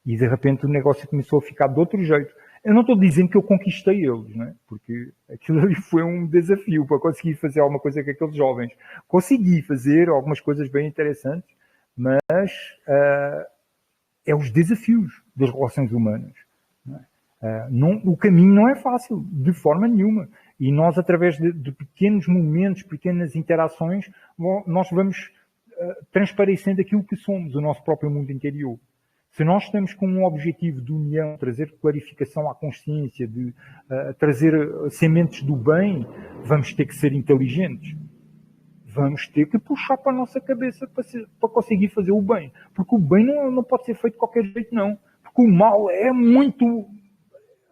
Speaker 1: E de repente o negócio começou a ficar de outro jeito. Eu não estou dizendo que eu conquistei eles, né, porque aquilo ali foi um desafio para conseguir fazer alguma coisa com aqueles jovens. Consegui fazer algumas coisas bem interessantes, mas é os desafios das relações humanas. O caminho não é fácil, de forma nenhuma. E nós, através de pequenos momentos, pequenas interações, nós vamos transparecendo aquilo que somos, o nosso próprio mundo interior. Se nós estamos com um objetivo de união, trazer clarificação à consciência, de trazer sementes do bem, vamos ter que ser inteligentes. Vamos ter que puxar para a nossa cabeça para conseguir fazer o bem. Porque o bem não pode ser feito de qualquer jeito, não. Porque o mal é muito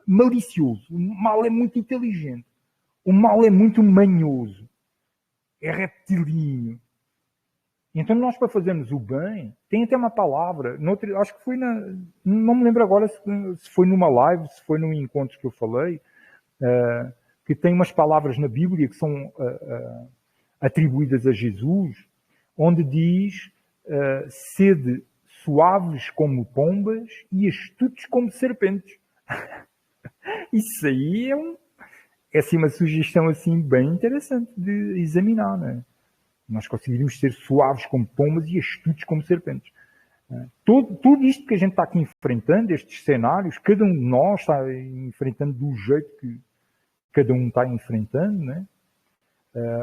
Speaker 1: malicioso. O mal é muito inteligente. O mal é muito manhoso. É reptilíneo. Então nós, para fazermos o bem, tem até uma palavra, acho que foi não me lembro agora se foi numa live, se foi num encontro que eu falei, que tem umas palavras na Bíblia que são atribuídas a Jesus, onde diz sede suaves como pombas e astutos como serpentes. Isso aí é assim, uma sugestão assim, bem interessante de examinar, não é? Nós conseguiríamos ser suaves como pombas e astutos como serpentes. Tudo isto que a gente está aqui enfrentando, estes cenários, cada um de nós está enfrentando do jeito que cada um está enfrentando, né?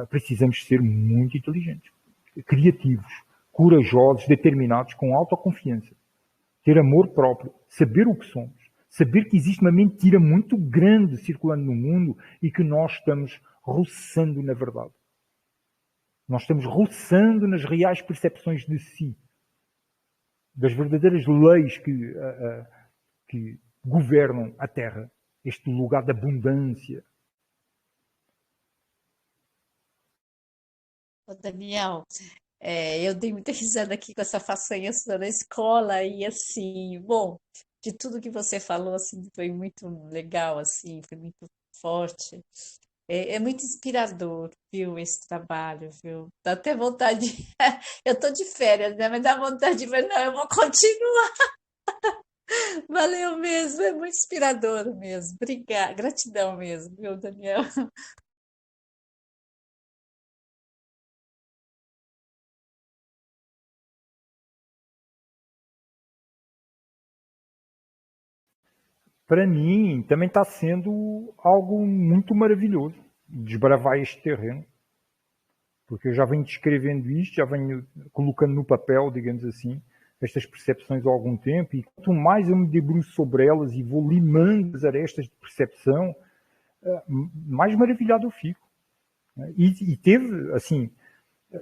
Speaker 1: Precisamos ser muito inteligentes, criativos, corajosos, determinados, com autoconfiança, ter amor próprio, saber o que somos, saber que existe uma mentira muito grande circulando no mundo e que nós estamos roçando na verdade. Nós estamos roçando nas reais percepções de si, das verdadeiras leis que governam a Terra, este lugar de abundância.
Speaker 3: Ô, Daniel, eu dei muita risada aqui com essa façanha sua na escola e assim, bom, de tudo que você falou, assim, foi muito legal, assim, foi muito forte. É muito inspirador, viu, esse trabalho, viu? Dá até vontade. Eu tô de férias, né? Mas dá vontade de ver, não, eu vou continuar. Valeu mesmo, é muito inspirador mesmo. Obrigada, gratidão mesmo, viu, Daniel?
Speaker 1: Para mim, também está sendo algo muito maravilhoso desbravar este terreno. Porque eu já venho descrevendo isto, já venho colocando no papel, digamos assim, estas percepções há algum tempo, e quanto mais eu me debruço sobre elas e vou limando as arestas de percepção, mais maravilhado eu fico. E teve, assim,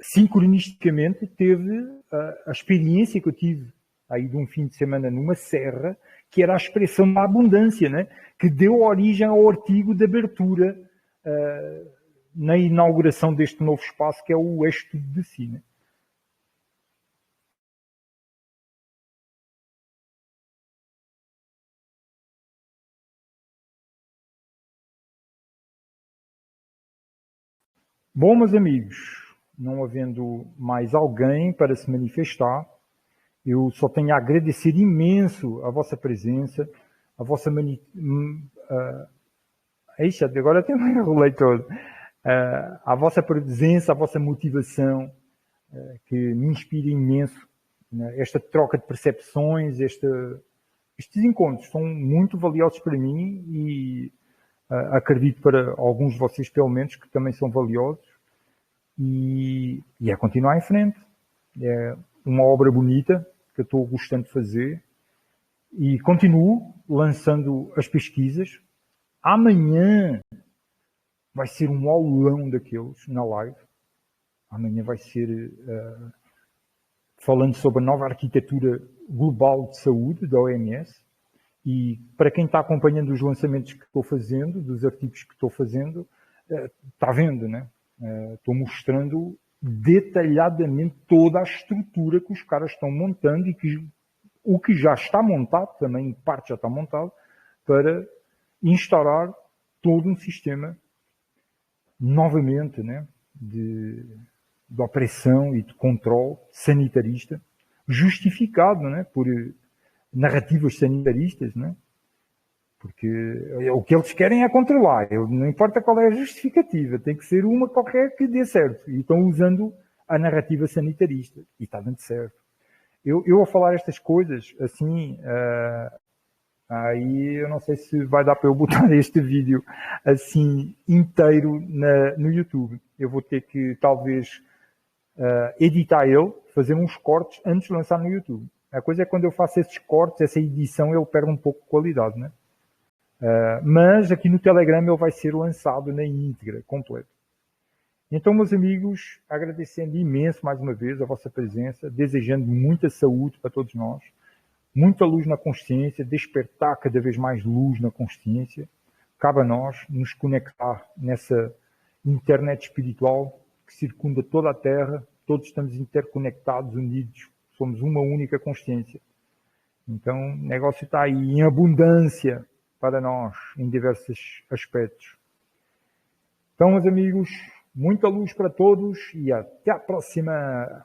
Speaker 1: sincronisticamente, teve a experiência que eu tive aí de um fim de semana numa serra, que era a expressão da abundância, né? Que deu origem ao artigo de abertura na inauguração deste novo espaço, que é o Eixo Tudo de Si. Né? Bom, meus amigos, não havendo mais alguém para se manifestar, eu só tenho a agradecer imenso a vossa presença, a vossa Eixa, agora até me enrolei todo. A vossa presença, a vossa motivação, que me inspira imenso. Né? Esta troca de percepções, estes encontros são muito valiosos para mim e acredito para alguns de vocês, pelo menos, que também são valiosos. E é continuar em frente. É uma obra bonita que eu estou gostando de fazer. E continuo lançando as pesquisas. Amanhã vai ser um aulão daqueles na live. Amanhã vai ser falando sobre a nova arquitetura global de saúde da OMS. E para quem está acompanhando os lançamentos que estou fazendo, dos artigos que estou fazendo, está vendo, né? Estou mostrando detalhadamente toda a estrutura que os caras estão montando e que o que já está montado, também em parte já está montado, para instaurar todo um sistema novamente, né, de opressão e de controle sanitarista, justificado, né, por narrativas sanitaristas, né, porque o que eles querem é controlar. Não importa qual é a justificativa, tem que ser uma qualquer que dê certo. E estão usando a narrativa sanitarista. E está dando certo. Eu a falar estas coisas, assim, aí eu não sei se vai dar para eu botar este vídeo assim inteiro no YouTube. Eu vou ter que talvez editar ele, fazer uns cortes antes de lançar no YouTube. A coisa é que quando eu faço esses cortes, essa edição, ele perde um pouco de qualidade, né? Mas aqui no Telegram ele vai ser lançado na íntegra, completo. Então, meus amigos, agradecendo imenso mais uma vez a vossa presença, desejando muita saúde para todos nós, muita luz na consciência, despertar cada vez mais luz na consciência. Cabe a nós nos conectar nessa internet espiritual que circunda toda a Terra, todos estamos interconectados, unidos, somos uma única consciência. Então, o negócio está aí em abundância para nós, em diversos aspectos. Então, meus amigos, muita luz para todos e até a próxima!